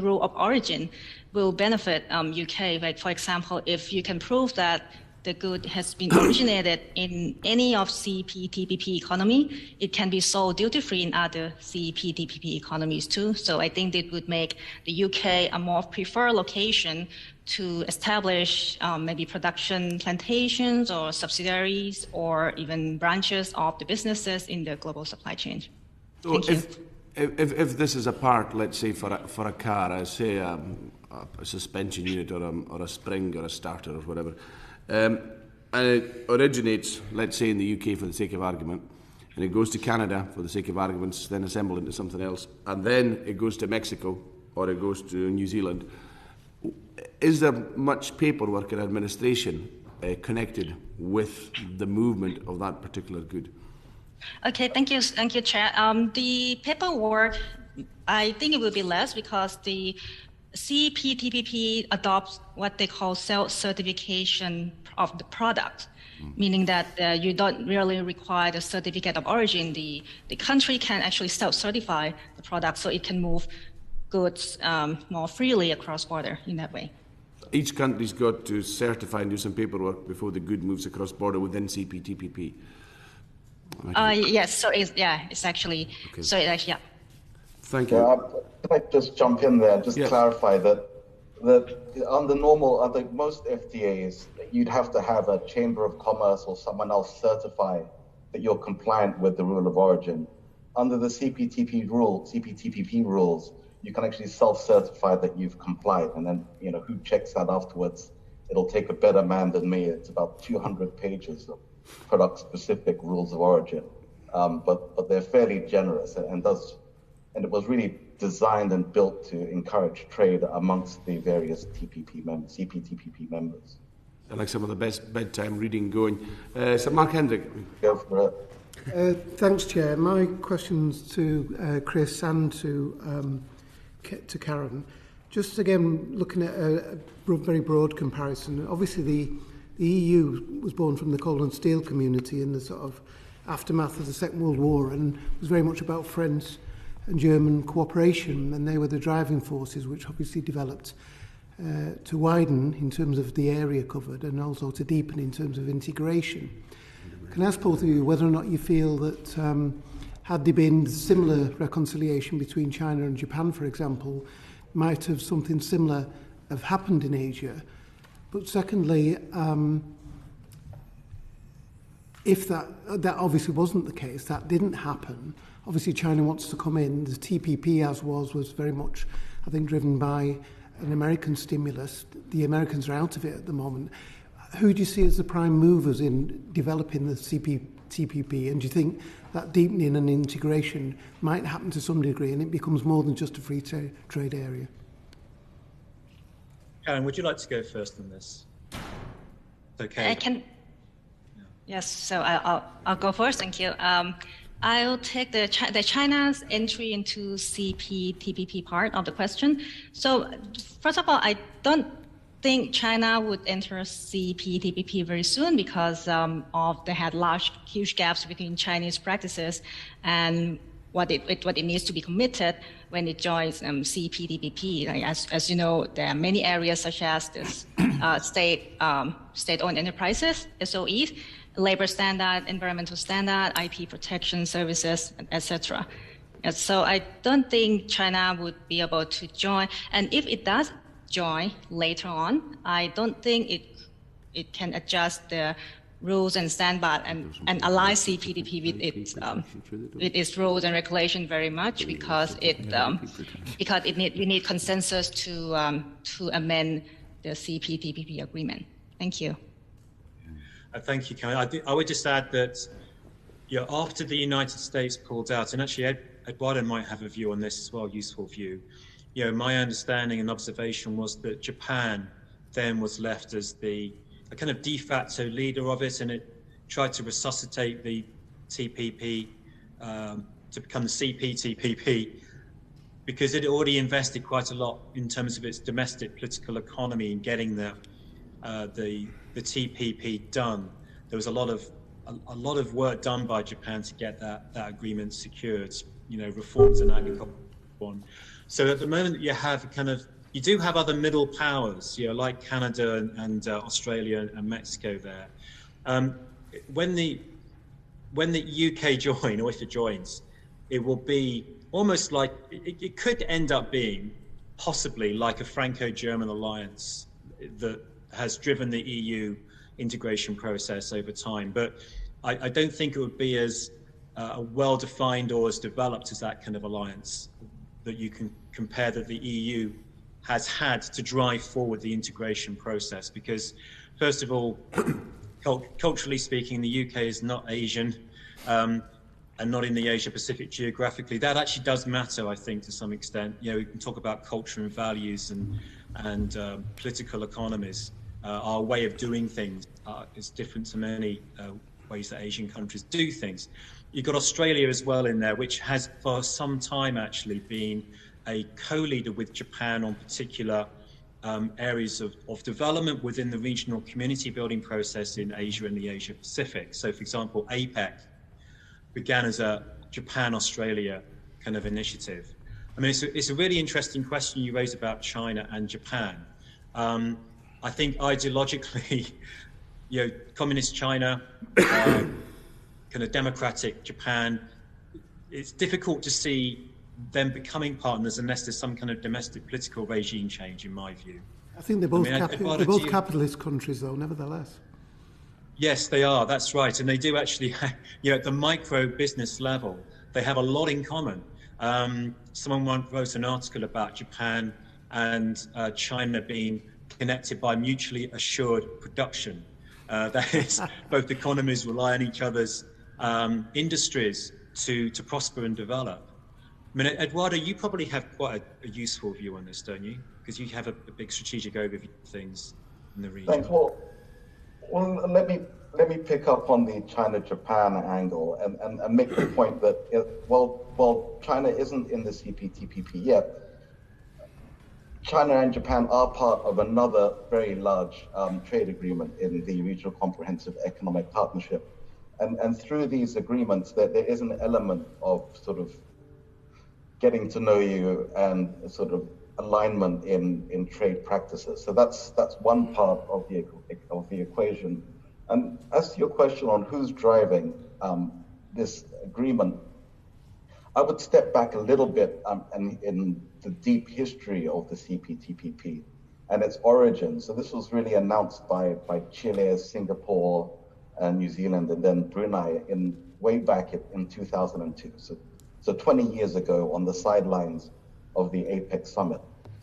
rule of origin will benefit UK. Like, for example, if you can prove that the good has been originated in any of CPTPP economy, it can be sold duty-free in other CPTPP economies too. So I think it would make the UK a more preferred location to establish maybe production plantations or subsidiaries or even branches of the businesses in the global supply chain. So if this is a part, let's say, for a car, say a suspension unit or a spring or a starter or whatever, and it originates, let's say, in the UK for the sake of argument, and it goes to Canada for the sake of arguments, then assembled into something else, and then it goes to Mexico or it goes to New Zealand. Is there much paperwork and administration connected with the movement of that particular good? Okay, thank you, Chair. The paperwork, I think it will be less because the CPTPP adopts what they call self-certification of the product, meaning that you don't really require the certificate of origin. The country can actually self-certify the product so it can move goods more freely across border in that way. Each country's got to certify and do some paperwork before the good moves across border within CPTPP. Yes, so it's actually, okay. So it actually, yeah. Thank you. Can I just jump in there and just clarify that under most FTAs, you'd have to have a Chamber of Commerce or someone else certify that you're compliant with the rule of origin. Under the CPTPP rules, you can actually self-certify that you've complied, and then who checks that afterwards? It'll take a better man than me. It's about 200 pages of product-specific rules of origin, but they're fairly generous, and it was really designed and built to encourage trade amongst the various CPTPP members. I like some of the best bedtime reading going. Sir Mark Hendrick. Go for it. Thanks, Chair. My question's to Chris and to Karen. Just again, looking at a very broad comparison. Obviously, the EU was born from the coal and steel community in the sort of aftermath of the Second World War, and was very much about French and German cooperation, and they were the driving forces which obviously developed to widen in terms of the area covered and also to deepen in terms of integration. Can I ask both of you whether or not you feel that had there been similar reconciliation between China and Japan, for example, might have something similar have happened in Asia? But secondly, if that obviously wasn't the case, that didn't happen. Obviously, China wants to come in. The TPP, as was very much, I think, driven by an American stimulus. The Americans are out of it at the moment. Who do you see as the prime movers in developing the TPP? And do you think that deepening and integration might happen to some degree and it becomes more than just a free trade area? Karen, would you like to go first on this? Okay. I can. Yes, so I'll go first. Thank you. I'll take the China's entry into CPTPP part of the question. So first of all, I don't think China would enter CPTPP very soon because they had huge gaps between Chinese practices and what it needs to be committed when it joins CPTPP. Like, as you know, there are many areas such as this state-owned enterprises, SOEs, labor standard, environmental standard, IP protection services, etc. So I don't think China would be able to join. And if it does join later on, I don't think it can adjust the rules and standard and align CPTPP with its rules and regulation very much because we need consensus to amend the CPTPP agreement. Thank you. Thank you, Karen. I would just add that after the United States pulled out, and actually Eduardo might have a view on this as well, useful view. My understanding and observation was that Japan then was left as a kind of de facto leader of it, and it tried to resuscitate the TPP to become the CPTPP. because it already invested quite a lot in terms of its domestic political economy in getting the TPP done. There was a lot of work done by Japan to get that agreement secured. Reforms in agriculture. So at the moment, you do have other middle powers, like Canada and Australia and Mexico there. When the UK join, or if it joins, it will be almost like it could end up being possibly like a Franco-German alliance that has driven the EU integration process over time. But I don't think it would be as well-defined or as developed as that kind of alliance that you can compare that the EU has had to drive forward the integration process. Because, first of all, culturally speaking, the UK is not Asian and not in the Asia-Pacific geographically. That actually does matter, I think, to some extent. We can talk about culture and values and political economies. Our way of doing things is different to many ways that Asian countries do things. You've got Australia as well in there, which has for some time actually been a co-leader with Japan on particular areas of development within the regional community building process in Asia and the Asia Pacific. So, for example, APEC began as a Japan-Australia kind of initiative. I mean, it's a really interesting question you raise about China and Japan. I think ideologically, communist China, kind of democratic Japan, it's difficult to see them becoming partners unless there's some kind of domestic political regime change, in my view. I think they're both, capitalist countries, though, nevertheless. Yes, they are. That's right. And they do actually, at the micro business level, they have a lot in common. Someone wrote an article about Japan and China being connected by mutually assured production. That is, both economies rely on each other's industries to prosper and develop. I mean, Eduardo, you probably have quite a useful view on this, don't you? Because you have a big strategic overview of things in the region. Thanks. Well, let me pick up on the China-Japan angle and make the point that while China isn't in the CPTPP yet, China and Japan are part of another very large trade agreement in the Regional Comprehensive Economic Partnership. And through these agreements, there is an element of sort of getting to know you and sort of alignment in trade practices. So that's one part of the equation. And as to your question on who's driving this agreement, I would step back a little bit in the deep history of the CPTPP and its origins. So this was really announced by Chile, Singapore, and New Zealand, and then Brunei way back in 2002. So 20 years ago on the sidelines of the APEC summit.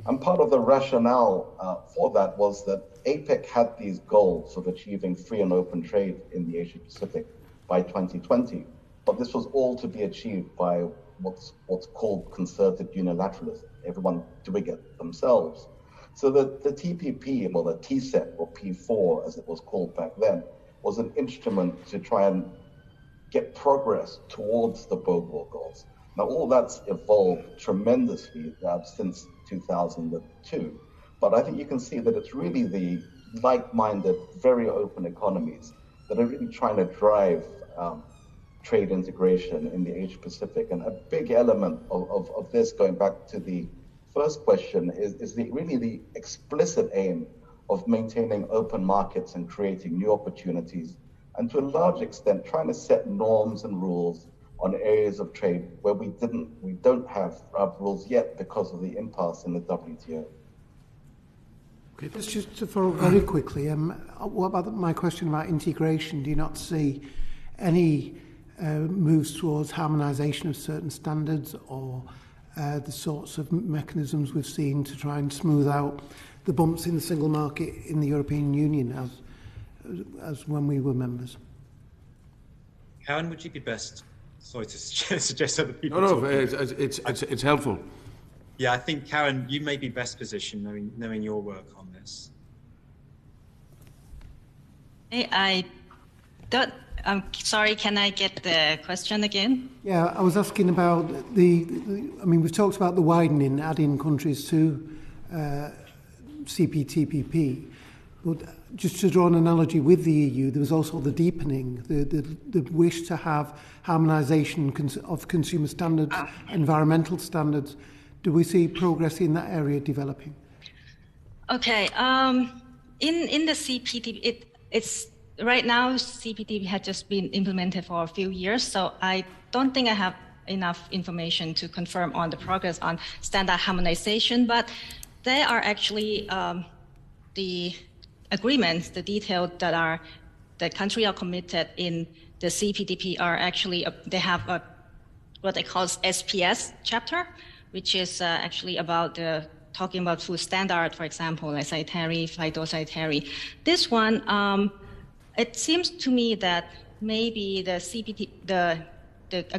And part of the rationale for that was that APEC had these goals of achieving free and open trade in the Asia Pacific by 2020. But this was all to be achieved by what's called concerted unilateralism, everyone doing it themselves. So the TPP, or the TCEP, or P4 as it was called back then, was an instrument to try and get progress towards the Bogor goals. Now, all that's evolved tremendously since 2002. But I think you can see that it's really the like-minded, very open economies that are really trying to drive trade integration in the Asia Pacific. And a big element of this, going back to the first question, is really the explicit aim of maintaining open markets and creating new opportunities, and to a large extent trying to set norms and rules on areas of trade where we don't have rules yet because of the impasse in the WTO. Okay, just to follow very quickly, what about my question about integration? Do you not see any moves towards harmonisation of certain standards, or the sorts of mechanisms we've seen to try and smooth out the bumps in the single market in the European Union as when we were members? Karen, would you be best? Sorry to suggest other people. No, it's helpful. Yeah, I think, Karen, you may be best positioned knowing your work on this. I don't I'm sorry, can I get the question again? Yeah, I was asking about I mean, we've talked about the widening, adding countries to CPTPP, but just to draw an analogy with the EU, there was also the deepening, the wish to have harmonisation of consumer standards, environmental standards. Do we see progress in that area developing? Okay, in the CPTPP, it's right now CPTPP has just been implemented for a few years, so I don't think I have enough information to confirm on the progress on standard harmonization, but there are actually the agreements, the details that the country are committed in the CPTPP are actually, they have what they call SPS chapter, which is actually about talking about food standard, for example, like sanitary, phytosanitary. This one, it seems to me that maybe the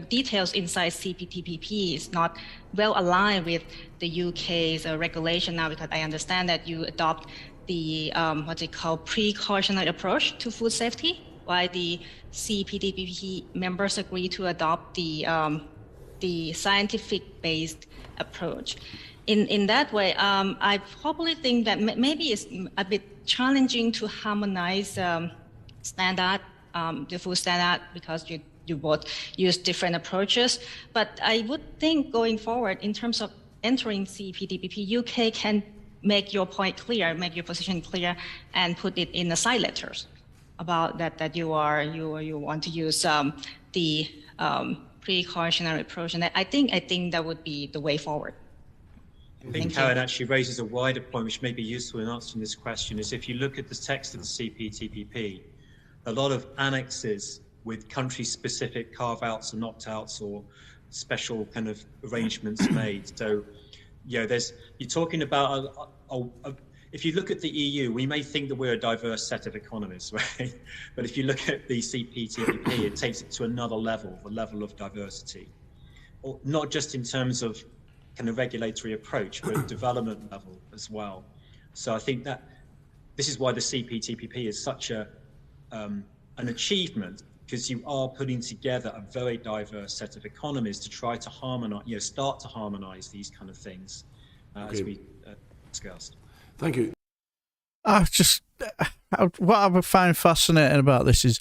details inside CPTPP is not well aligned with the UK's regulation now, because I understand that you adopt the what they call precautionary approach to food safety, while the CPTPP members agree to adopt the scientific-based approach. In that way, I probably think that maybe it's a bit challenging to harmonize standard, the food standard, because you both use different approaches. But I would think going forward, in terms of entering CPTPP, UK can make your point clear, make your position clear, and put it in the side letters about that you want to use the precautionary approach, and I think that would be the way forward. I think Karen actually raises a wider point which may be useful in answering this question, is if you look at the text of the CPTPP, a lot of annexes with country-specific carve-outs and opt-outs or special kind of arrangements made. So, you're talking about if you look at the EU, we may think that we're a diverse set of economies, right? But if you look at the CPTPP, it takes it to another level, the level of diversity, or not just in terms of kind of regulatory approach, but development level as well. So I think that this is why the CPTPP is such an achievement, because you are putting together a very diverse set of economies to try to harmonize, start to harmonize these kind of things, as we discussed. Thank you. What I find fascinating about this is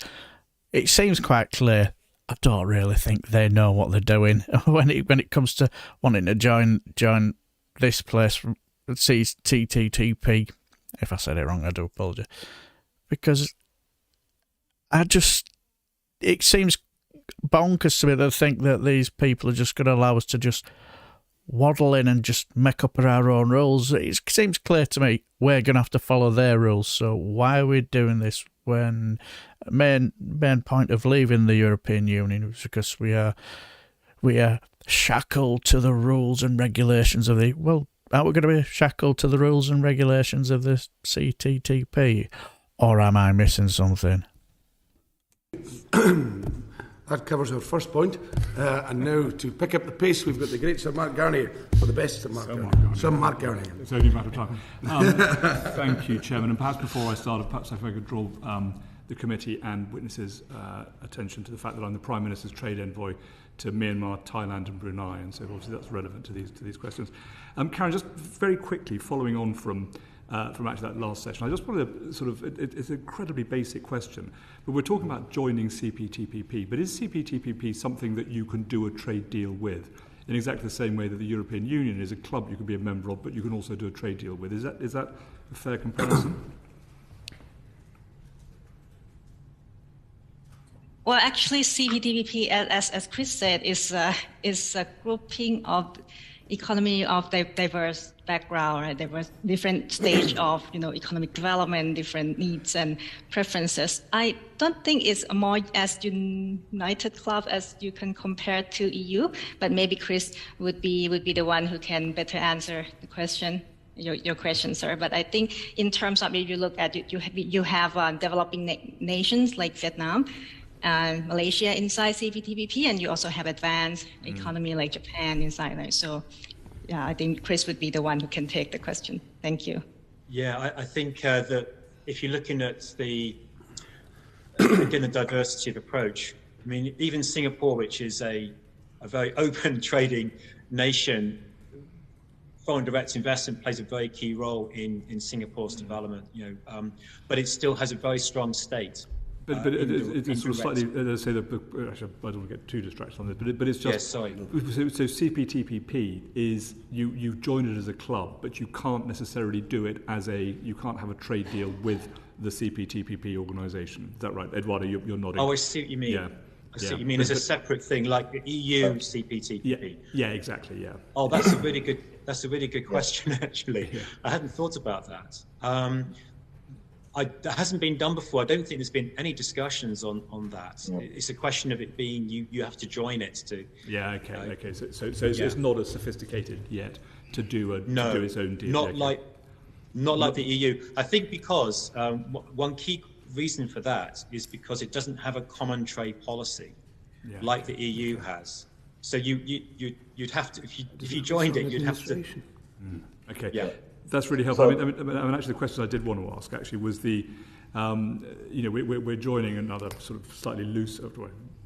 it seems quite clear. I don't really think they know what they're doing when it comes to wanting to join this place, CTTP. If I said it wrong, I do apologise. Because it seems bonkers to me to think that these people are just going to allow us to just waddle in and just make up our own rules. It seems clear to me we're going to have to follow their rules. So why are we doing this when main point of leaving the European Union was because we are shackled to the rules and regulations of the... Well, are we going to be shackled to the rules and regulations of the CTTP? Or am I missing something? That covers our first point. And now, to pick up the pace, we've got the great Sir Mark Garnier, or the best Sir Mark Garnier. Sir Mark Garnier. It's only a matter of time. Thank you, Chairman. And perhaps before I start, perhaps if I could draw the committee and witnesses' attention to the fact that I'm the Prime Minister's trade envoy to Myanmar, Thailand and Brunei, and so obviously that's relevant to these questions. Karen, just very quickly, following on from actually that last session, I just wanted to it's an incredibly basic question, but we're talking about joining CPTPP, but is CPTPP something that you can do a trade deal with in exactly the same way that the European Union is a club you can be a member of, but you can also do a trade deal with? Is that a fair comparison? Well, actually, CPTPP, as Chris said, is a grouping of economy of diverse background, right? Diverse different stage of economic development, different needs and preferences. I don't think it's a more as united club as you can compare to EU, but maybe Chris would be the one who can better answer the question. Your question, sir. But I think in terms of if you look at it, you have developing nations like Vietnam and Malaysia inside CPTPP, and you also have advanced economy like Japan inside there. So, yeah, I think Chris would be the one who can take the question. Thank you. Yeah, I think that if you're looking at the again, a diversity of approach. I mean, even Singapore, which is a very open trading nation, foreign direct investment plays a very key role in Singapore's development. But it still has a very strong state. But it's sort of slightly, let's say, actually, I don't want to get too distracted on this, but it's just... Yes, sorry. So CPTPP is, you've joined it as a club, but you can't necessarily do it as you can't have a trade deal with the CPTPP organisation. Is that right? Eduardo, you're nodding. Oh, I see what you mean. Yeah. I see what you mean. As a separate thing, like the EU CPTPP. Yeah, exactly, yeah. Oh, that's a really good question, actually. Yeah. I hadn't thought about that. That hasn't been done before. I don't think there's been any discussions on that. Yeah. It's a question of it being you have to join it to. Yeah. Okay. So it's not as sophisticated yet to do its own deal. Not like the EU. I think because one key reason for that is because it doesn't have a common trade policy like the EU has. So you'd have to if you joined it, you'd have to. Okay. Yeah. That's really helpful. I mean, actually, the question I did want to ask actually was we're joining another sort of slightly looser,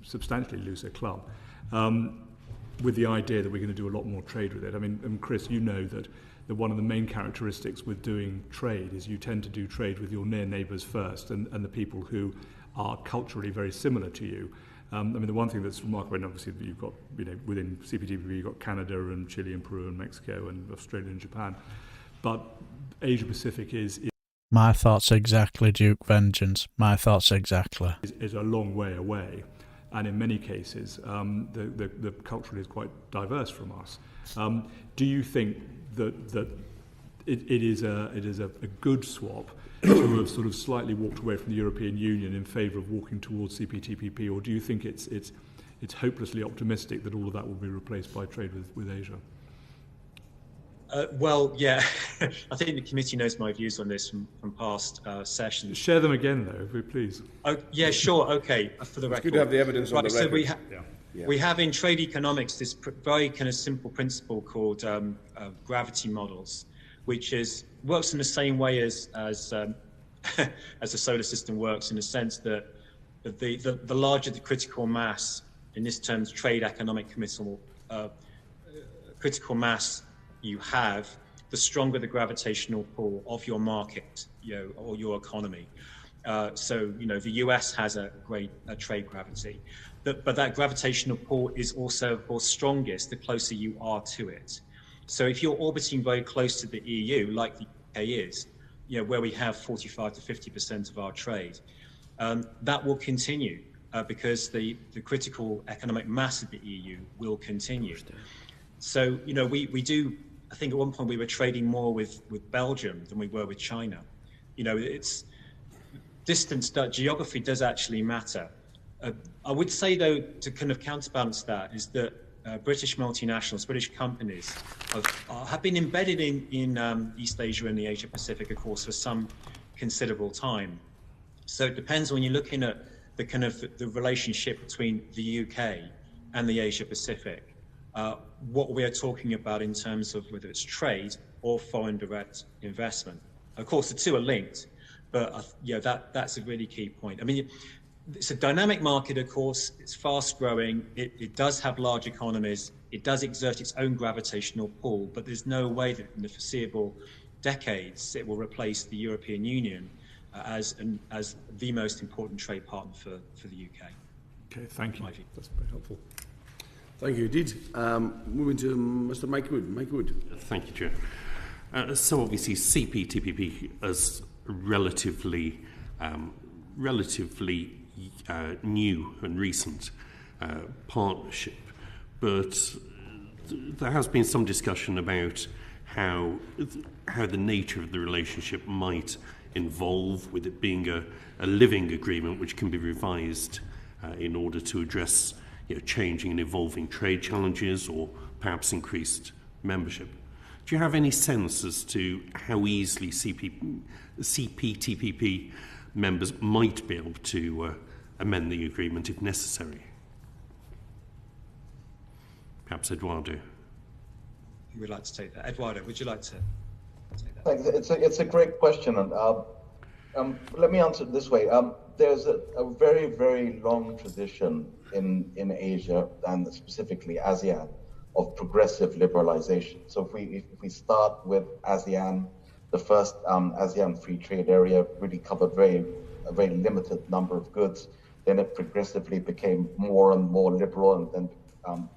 substantially looser club, with the idea that we're going to do a lot more trade with it. I mean, Chris, you know that one of the main characteristics with doing trade is you tend to do trade with your near neighbours first, and the people who are culturally very similar to you. I mean, the one thing that's remarkable, and obviously you've got, within CPTPP, you've got Canada and Chile and Peru and Mexico and Australia and Japan. But Asia-Pacific is... My thoughts exactly, Duke Vengeance. My thoughts exactly. Is a long way away. And in many cases, the culture is quite diverse from us. Do you think that it is a good swap to have sort of slightly walked away from the European Union in favour of walking towards CPTPP, or do you think it's hopelessly optimistic that all of that will be replaced by trade with Asia? Well, yeah, I think the committee knows my views on this from past sessions. Share them again, though, please. Oh, yeah, sure, okay, for the record. It's good to have the evidence on the record. So we have in trade economics this very kind of simple principle called gravity models, which works in the same way as the solar system works, in the sense that the larger the critical mass, in this terms trade economic critical mass you have, the stronger the gravitational pull of your market, or your economy. So, the US has a great trade gravity, but that gravitational pull is also, of course, strongest the closer you are to it. So if you're orbiting very close to the EU, like the UK is, where we have 45 to 50% of our trade, that will continue because the critical economic mass of the EU will continue. So, we do. I think at one point we were trading more with Belgium than we were with China. It's distance, geography does actually matter. I would say, though, to kind of counterbalance that, is that British multinationals, British companies have been embedded in East Asia and the Asia Pacific, of course, for some considerable time. So it depends when you're looking at the kind of the relationship between the UK and the Asia Pacific. What we are talking about in terms of whether it's trade or foreign direct investment. Of course, the two are linked, but that's a really key point. I mean, it's a dynamic market, of course. It's fast growing. It does have large economies. It does exert its own gravitational pull, but there's no way that in the foreseeable decades it will replace the European Union as the most important trade partner for the UK. Okay, thank you. That's very helpful. Thank you indeed. Moving to Mr. Mike Wood. Mike Wood. Thank you, Chair. So obviously CPTPP is relatively new and recent partnership, but there has been some discussion about how the nature of the relationship might evolve, with it being a living agreement which can be revised in order to address changing and evolving trade challenges, or perhaps increased membership. Do you have any sense as to how easily CPTPP members might be able to amend the agreement if necessary? Perhaps Eduardo. Who would like to take that? Eduardo, would you like to take that? Thanks. It's a great question, and Let me answer it this way. There's a very, very long tradition in Asia, and specifically ASEAN, of progressive liberalization. So if we start with ASEAN, the first ASEAN free trade area really covered a very limited number of goods. Then it progressively became more and more liberal, and then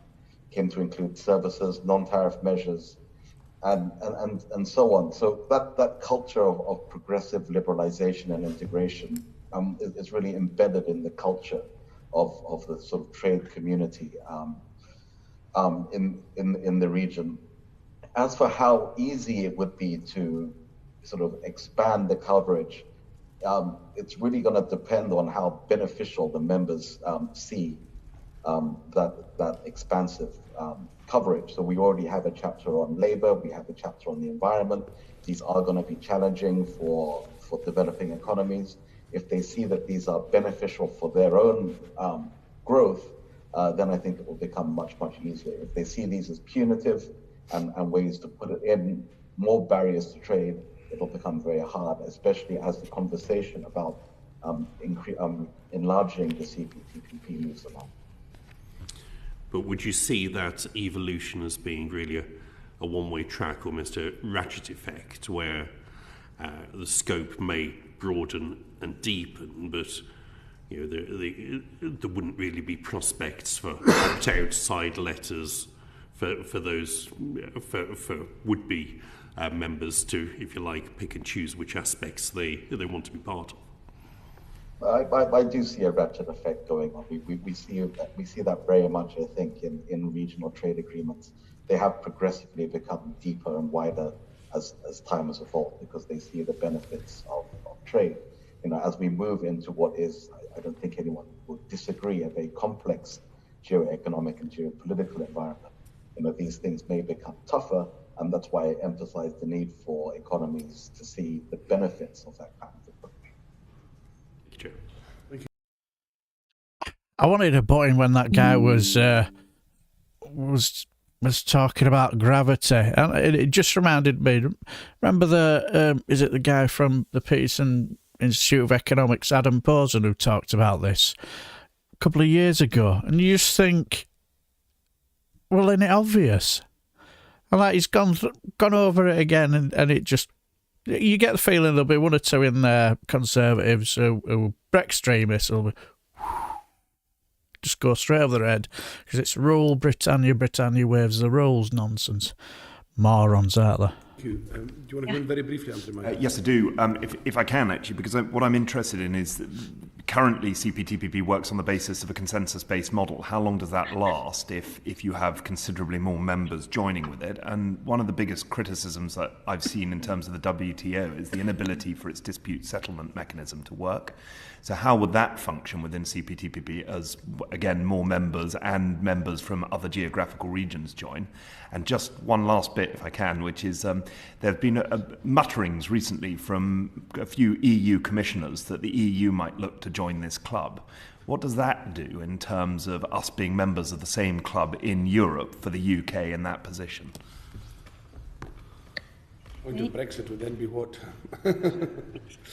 came to include services, non-tariff measures, and so on. So that culture of progressive liberalization and integration is really embedded in the culture of the sort of trade community in the region. As for how easy it would be to sort of expand the coverage, it's really going to depend on how beneficial the members see that expansive coverage. So we already have a chapter on labor, we have a chapter on the environment. These are going to be challenging for developing economies. If they see that these are beneficial for their own growth, then I think it will become much, much easier. If they see these as punitive and ways to put it in more barriers to trade, it'll become very hard, especially as the conversation about enlarging the CPTPP moves along. But would you see that evolution as being really a one-way track, almost a ratchet effect, where the scope may broaden and deepen, but there wouldn't really be prospects for opt-outside letters for those for would-be members to, if you like, pick and choose which aspects they want to be part of? I do see a ratchet effect going on. We see that very much, I think, in regional trade agreements. They have progressively become deeper and wider as time has evolved, because they see the benefits of trade. As we move into what is, I don't think anyone would disagree, a very complex geoeconomic and geopolitical environment. These things may become tougher, and that's why I emphasize the need for economies to see the benefits of that kind of approach. I wanted to butt in when that guy was talking about gravity, and it just reminded me. Remember is it the guy from the Peterson Institute of Economics, Adam Posen, who talked about this a couple of years ago? And you just think, well, isn't it obvious? And like he's gone over it again, and it just, you get the feeling there'll be one or two in there, conservatives who extremists will just go straight over their head, because it's rule Britannia waves the rules nonsense. Morons, aren't they? Thank you. Do you want to go in very briefly, Andrew? Yes, I do. If I can, actually, because what I'm interested in is that currently CPTPP works on the basis of a consensus-based model. How long does that last if you have considerably more members joining with it? And one of the biggest criticisms that I've seen in terms of the WTO is the inability for its dispute settlement mechanism to work. So how would that function within CPTPP as, again, more members and members from other geographical regions join? And just one last bit, if I can, which is there have been mutterings recently from a few EU commissioners that the EU might look to join this club. What does that do in terms of us being members of the same club in Europe for the UK in that position? Brexit would then be what?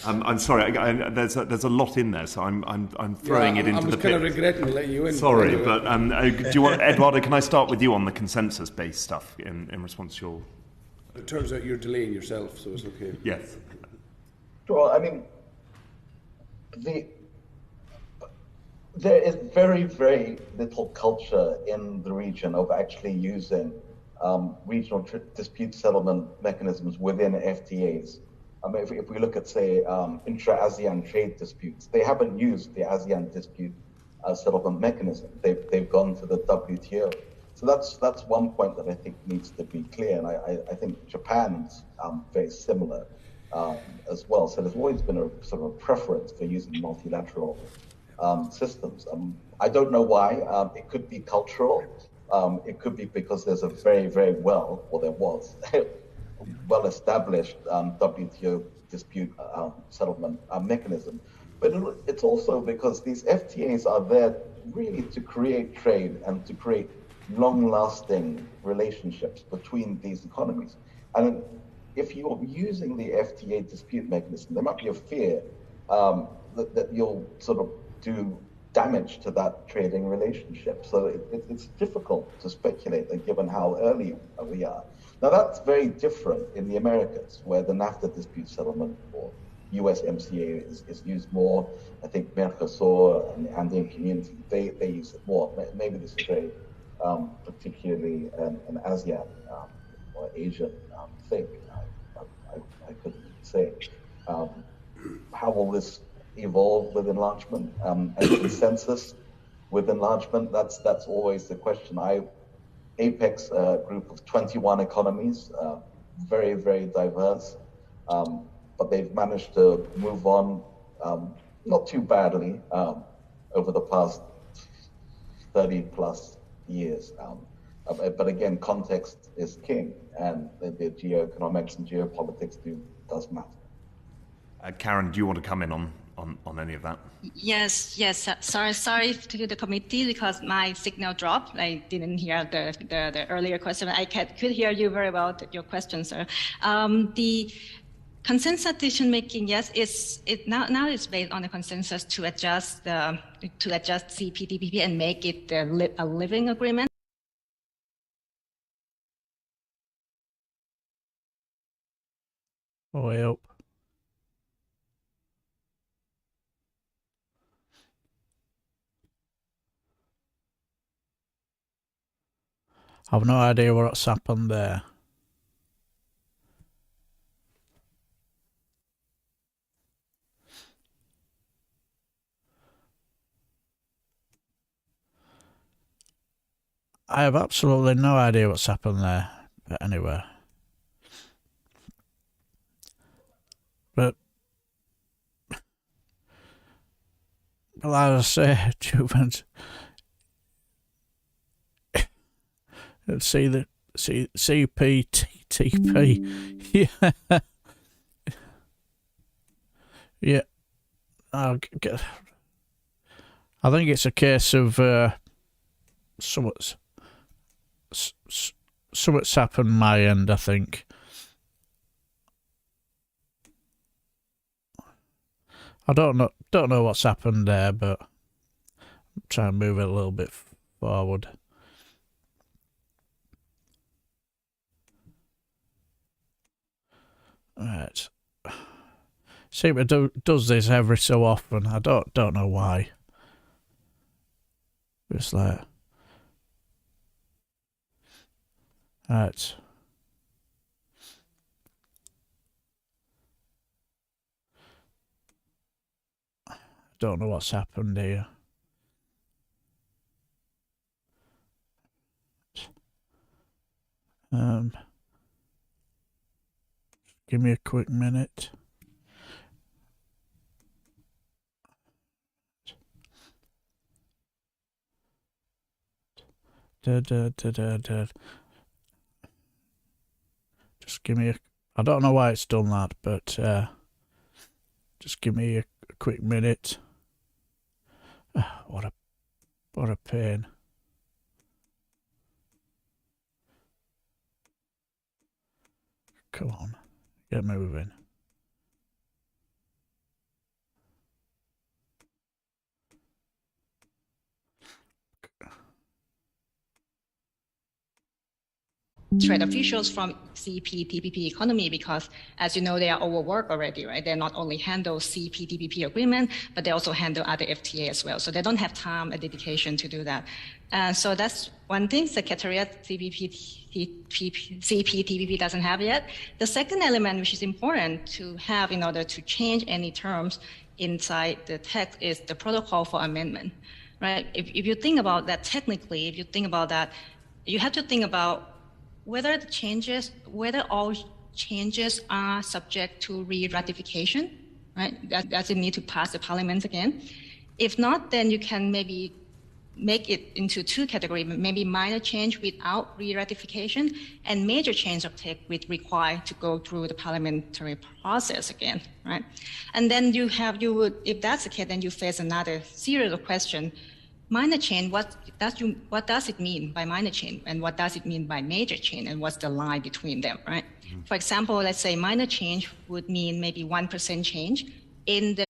I'm sorry. There's a lot in there, so I'm throwing it into the pit. I was kind of regretting letting you in. Sorry, but do you want, Eduardo? Can I start with you on the consensus-based stuff in response to your? It turns out you're delaying yourself, so it's okay. Yes. Well, I mean, there is very, very little culture in the region of actually using regional dispute settlement mechanisms within FTAs. I mean, if we look at, say, intra-ASEAN trade disputes, they haven't used the ASEAN dispute settlement mechanism. They've gone to the WTO. So that's one point that I think needs to be clear, and I think Japan's very similar as well. So there's always been a sort of a preference for using multilateral systems. I don't know why. It could be cultural. It could be because there's a very, very well-established WTO dispute settlement mechanism. But it's also because these FTAs are there really to create trade and to create long-lasting relationships between these economies. And if you're using the FTA dispute mechanism, there might be a fear that you'll sort of do damage to that trading relationship. So it's difficult to speculate, given how early we are. Now, that's very different in the Americas, where the NAFTA dispute settlement or USMCA is used more. I think Mercosur and the Andean community, they use it more. Maybe this is very particularly an ASEAN or Asian thing. I couldn't say. How will this evolve with enlargement and consensus with enlargement? That's always the question. APEC's group of 21 economies, very, very diverse, but they've managed to move on not too badly over the past 30 plus years. But again, context is king, and the geoeconomics and geopolitics does matter. Karen, do you want to come in on any of that? Yes. Sorry to the committee because my signal dropped. I didn't hear the earlier question. I could hear you very well, your question, sir. The consensus decision making, yes, now it's based on the consensus to adjust CPTPP and make it a living agreement. Way up. I've no idea what's happened there. I have absolutely no idea what's happened there. But anyway. But like I say, Juvens, see the CPTPP. Yeah. Yeah. I think it's a case of something's happened my end, I think. I don't know what's happened there, but I'm trying to move it a little bit forward. Right. See, it does this every so often. I don't know why. It's like, right. Don't know what's happened here. Give me a quick minute. Just give me I don't know why it's done that, but just give me a quick minute. What a pain. Come on, get moving. Trade officials from CPTPP economy because, as you know, they are overworked already, right? They not only handle CPTPP agreement, but they also handle other FTA as well. So they don't have time and dedication to do that. So that's one thing Secretariat CPTPP doesn't have yet. The second element, which is important to have in order to change any terms inside the text, is the protocol for amendment, right? If you think about that technically, if you think about that, you have to think about whether all changes are subject to re-ratification, right? Does it need to pass the parliament again? If not, then you can maybe make it into two categories, maybe minor change without re-ratification and major change of text with required to go through the parliamentary process again, right? And then if that's the case, then you face another series of questions. Minor change, what does it mean by minor change, and what does it mean by major change, and what's the line between them, right? For example, let's say minor change would mean maybe 1% change in the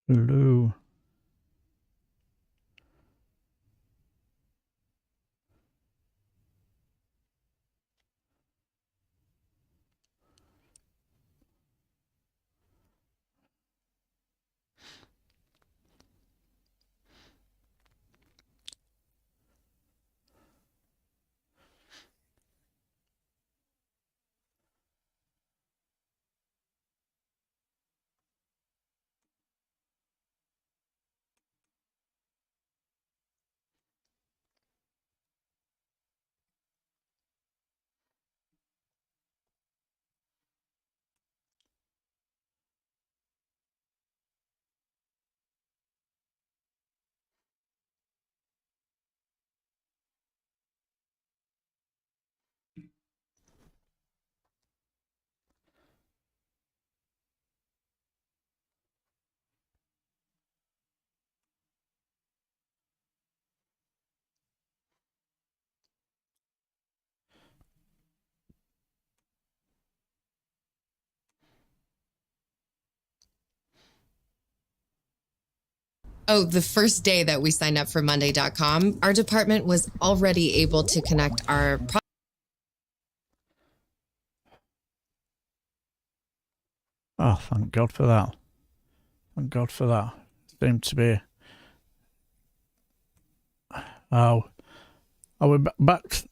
Hello. Oh, the first day that we signed up for Monday.com, our department was already able to connect our Oh, thank God for that. Thank God for that. Seemed to be... Oh, are we back?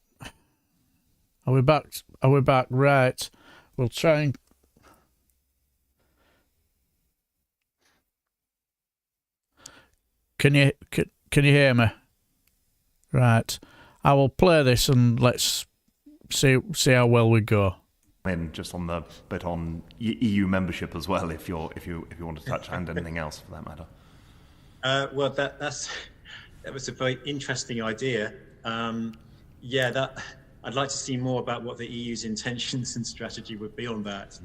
Are we back? Are we back? Right. We'll try and... Can you hear me? Right. I will play this and let's see how well we go. In just on the bit on EU membership as well, if you want to touch and anything else for that matter. Well, that was a very interesting idea. I'd like to see more about what the EU's intentions and strategy would be on that.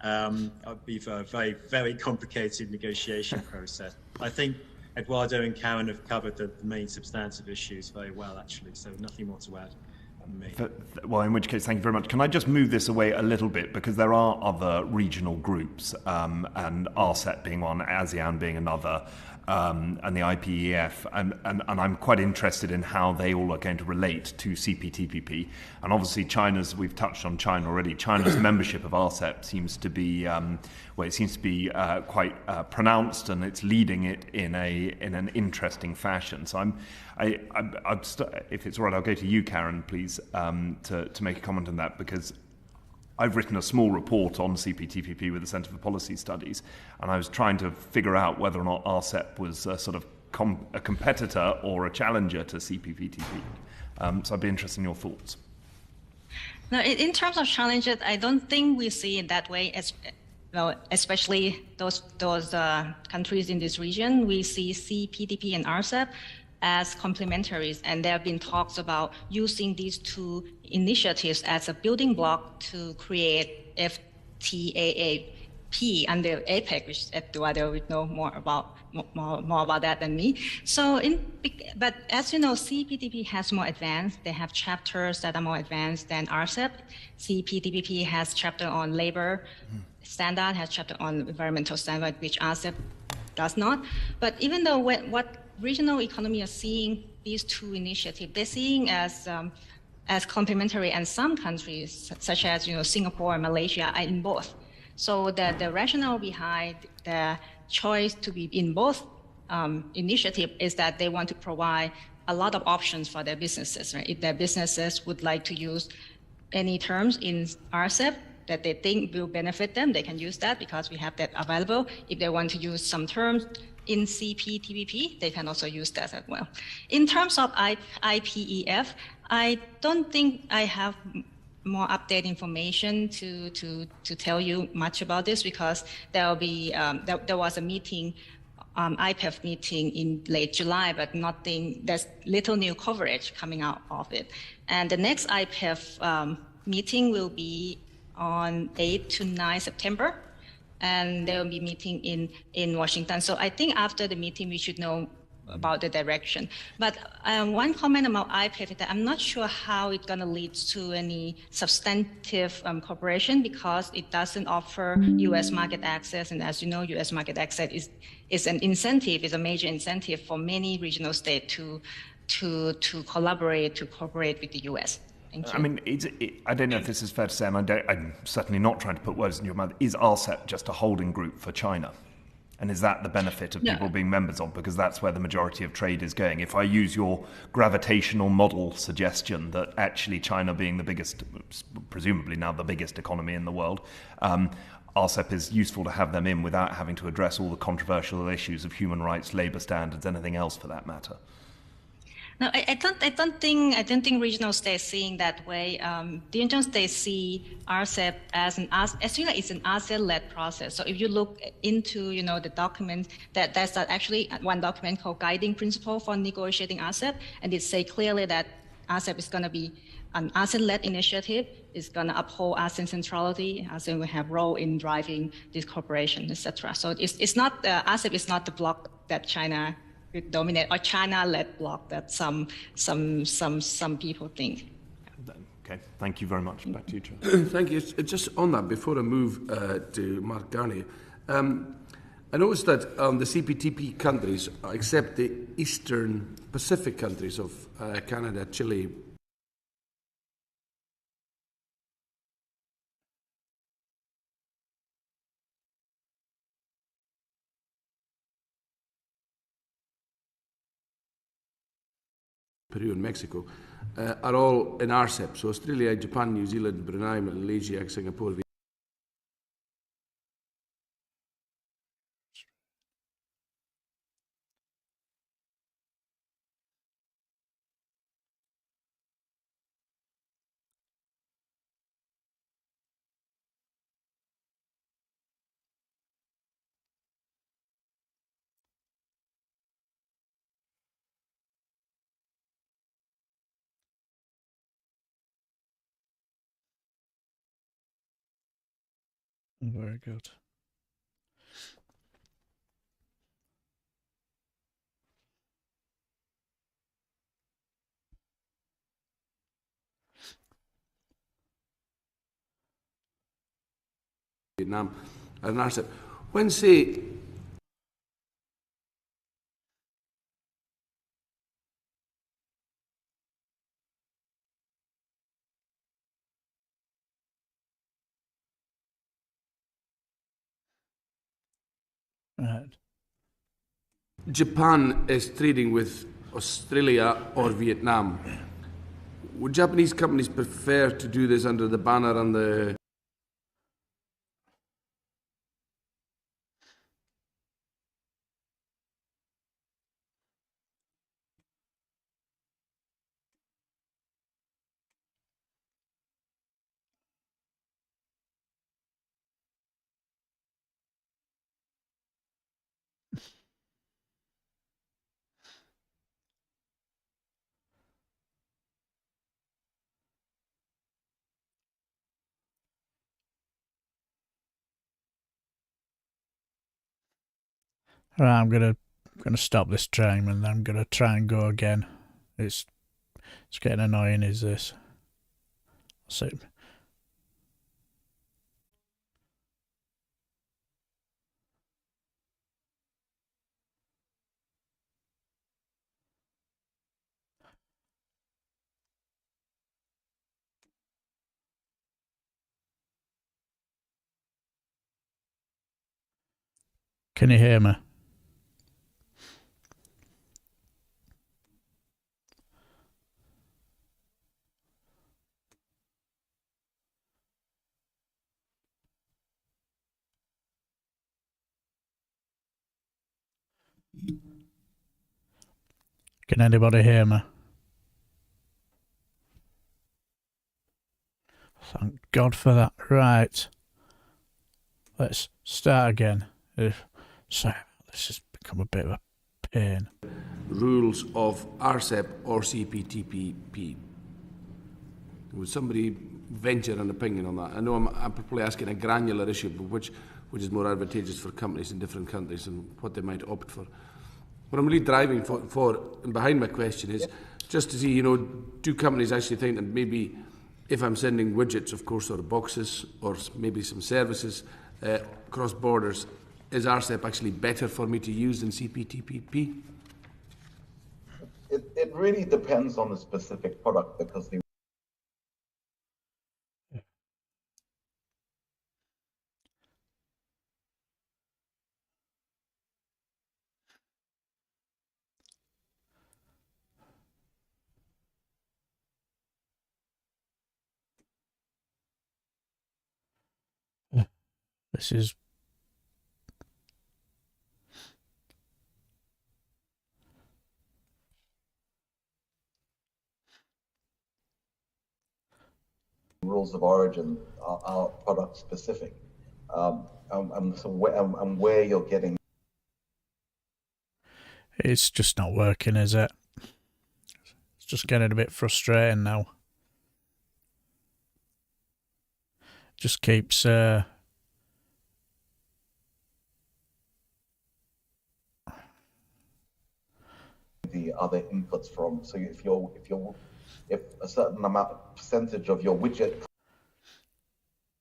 It would be a very, very complicated negotiation process. I think Eduardo and Karen have covered the main substantive issues very well, actually, so nothing more to add from me. Well, in which case, thank you very much. Can I just move this away a little bit, because there are other regional groups, and RCEP being one, ASEAN being another, and the IPEF, and I'm quite interested in how they all are going to relate to CPTPP. And obviously China's, we've touched on China already, China's membership of RCEP seems to be, quite pronounced, and it's leading it in an interesting fashion. So if it's all right, I'll go to you, Karen, please, to make a comment on that, because I've written a small report on CPTPP with the Centre for Policy Studies, and I was trying to figure out whether or not RCEP was a sort of a competitor or a challenger to CPTPP. So I'd be interested in your thoughts. No, in terms of challenges, I don't think we see it that way. Especially those countries in this region, we see CPTPP and RCEP as complementaries, and there have been talks about using these two initiatives as a building block to create FTAAP under APEC, which Eduardo would know more about that than me. But as you know, CPTPP has more advanced. They have chapters that are more advanced than RCEP. CPTPP has chapter on labor standard, has chapter on environmental standard, which RCEP does not. But even though what regional economy are seeing these two initiatives, they're seeing as complementary, and some countries, such as Singapore and Malaysia, are in both. So the rationale behind the choice to be in both initiatives is that they want to provide a lot of options for their businesses. Right? If their businesses would like to use any terms in RCEP that they think will benefit them, they can use that because we have that available. If they want to use some terms in CPTPP, they can also use that as well. In terms of IPEF, I don't think I have more updated information to tell you much about this, because there will be there was a meeting, IPEF meeting in late July, but there's little new coverage coming out of it. And the next IPEF meeting will be on 8 to 9 September, and they will be meeting in Washington. So I think after the meeting, we should know about the direction. But one comment about IPEF is that I'm not sure how it's going to lead to any substantive cooperation, because it doesn't offer U.S. market access. And as you know, U.S. market access is an incentive, is a major incentive for many regional states to cooperate with the U.S. Thank you. I mean, I don't know if this is fair to say, and I'm certainly not trying to put words in your mouth. Is RCEP just a holding group for China? And is that the benefit of people being members of? Because that's where the majority of trade is going. If I use your gravitational model suggestion that actually China being the biggest, presumably now the biggest economy in the world, RCEP is useful to have them in without having to address all the controversial issues of human rights, labour standards, anything else for that matter. No, I don't think regional states seeing that way. The regional states see RCEP as actually it's an ASEAN-led process. So if you look into the document, there's actually one document called Guiding Principle for Negotiating RCEP, and it say clearly that RCEP is going to be an ASEAN-led initiative. It's going to uphold ASEAN centrality. ASEAN will have role in driving this cooperation, etc. So it's not RCEP is not the bloc that China dominate, or China-led bloc that some people think. Okay, thank you very much. Back to you, Chair. Thank you. Just on that, before I move to Mark Garnier, I noticed that the CPTP countries, except the Eastern Pacific countries of Canada, Chile, Peru and Mexico, are all in RCEP. So Australia, Japan, New Zealand, Brunei, Malaysia, Singapore. Very good. Vietnam and RCEP. When say Japan is trading with Australia or Vietnam, would Japanese companies prefer to do this under the banner and the Right, I'm gonna stop this time, and I'm gonna try and go again. It's getting annoying. Is this? So. Can you hear me? Can anybody hear me? Thank God for that. Right. Let's start again. Sorry, this has become a bit of a pain. Rules of RCEP or CPTPP. Would somebody venture an opinion on that? I know I'm probably asking a granular issue, but which is more advantageous for companies in different countries and what they might opt for. What I'm really driving for and behind my question is just to see, do companies actually think that maybe if I'm sending widgets, of course, or boxes, or maybe some services across borders, is RCEP actually better for me to use than CPTPP? It really depends on the specific product, because the This is... rules of origin are product specific, and where you're getting. It's just not working, is it? It's just getting a bit frustrating now. Just keeps... the other inputs from. So if a certain percentage of your widget.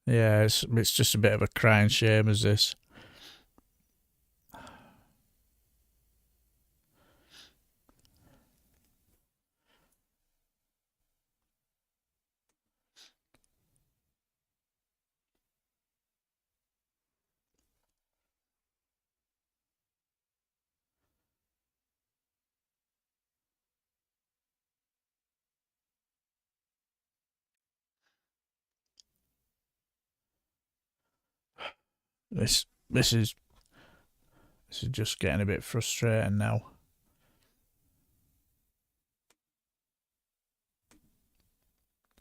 Yeah, it's just a bit of a crying shame, is this? This is just getting a bit frustrating now.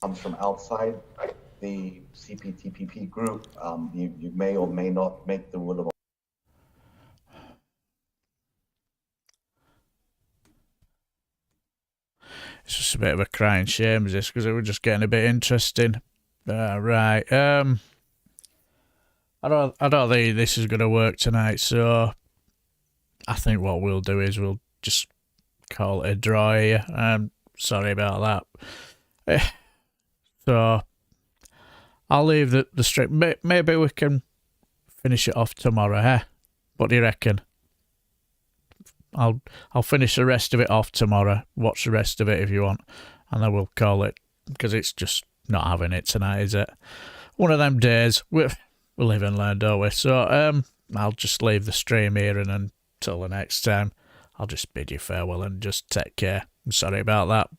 Comes from outside the CPTPP group. You may or may not make the rule of. It's just a bit of a crying shame, is this, because it was just getting a bit interesting. Right. I don't think this is going to work tonight, so I think what we'll do is we'll just call it a draw here. Sorry about that. So I'll leave the strip. Maybe we can finish it off tomorrow, eh? What do you reckon? I'll finish the rest of it off tomorrow. Watch the rest of it if you want, and then we'll call it, because it's just not having it tonight, is it? One of them days. We live and learn, don't we? So I'll just leave the stream here, and until the next time, I'll just bid you farewell and just take care. I'm sorry about that.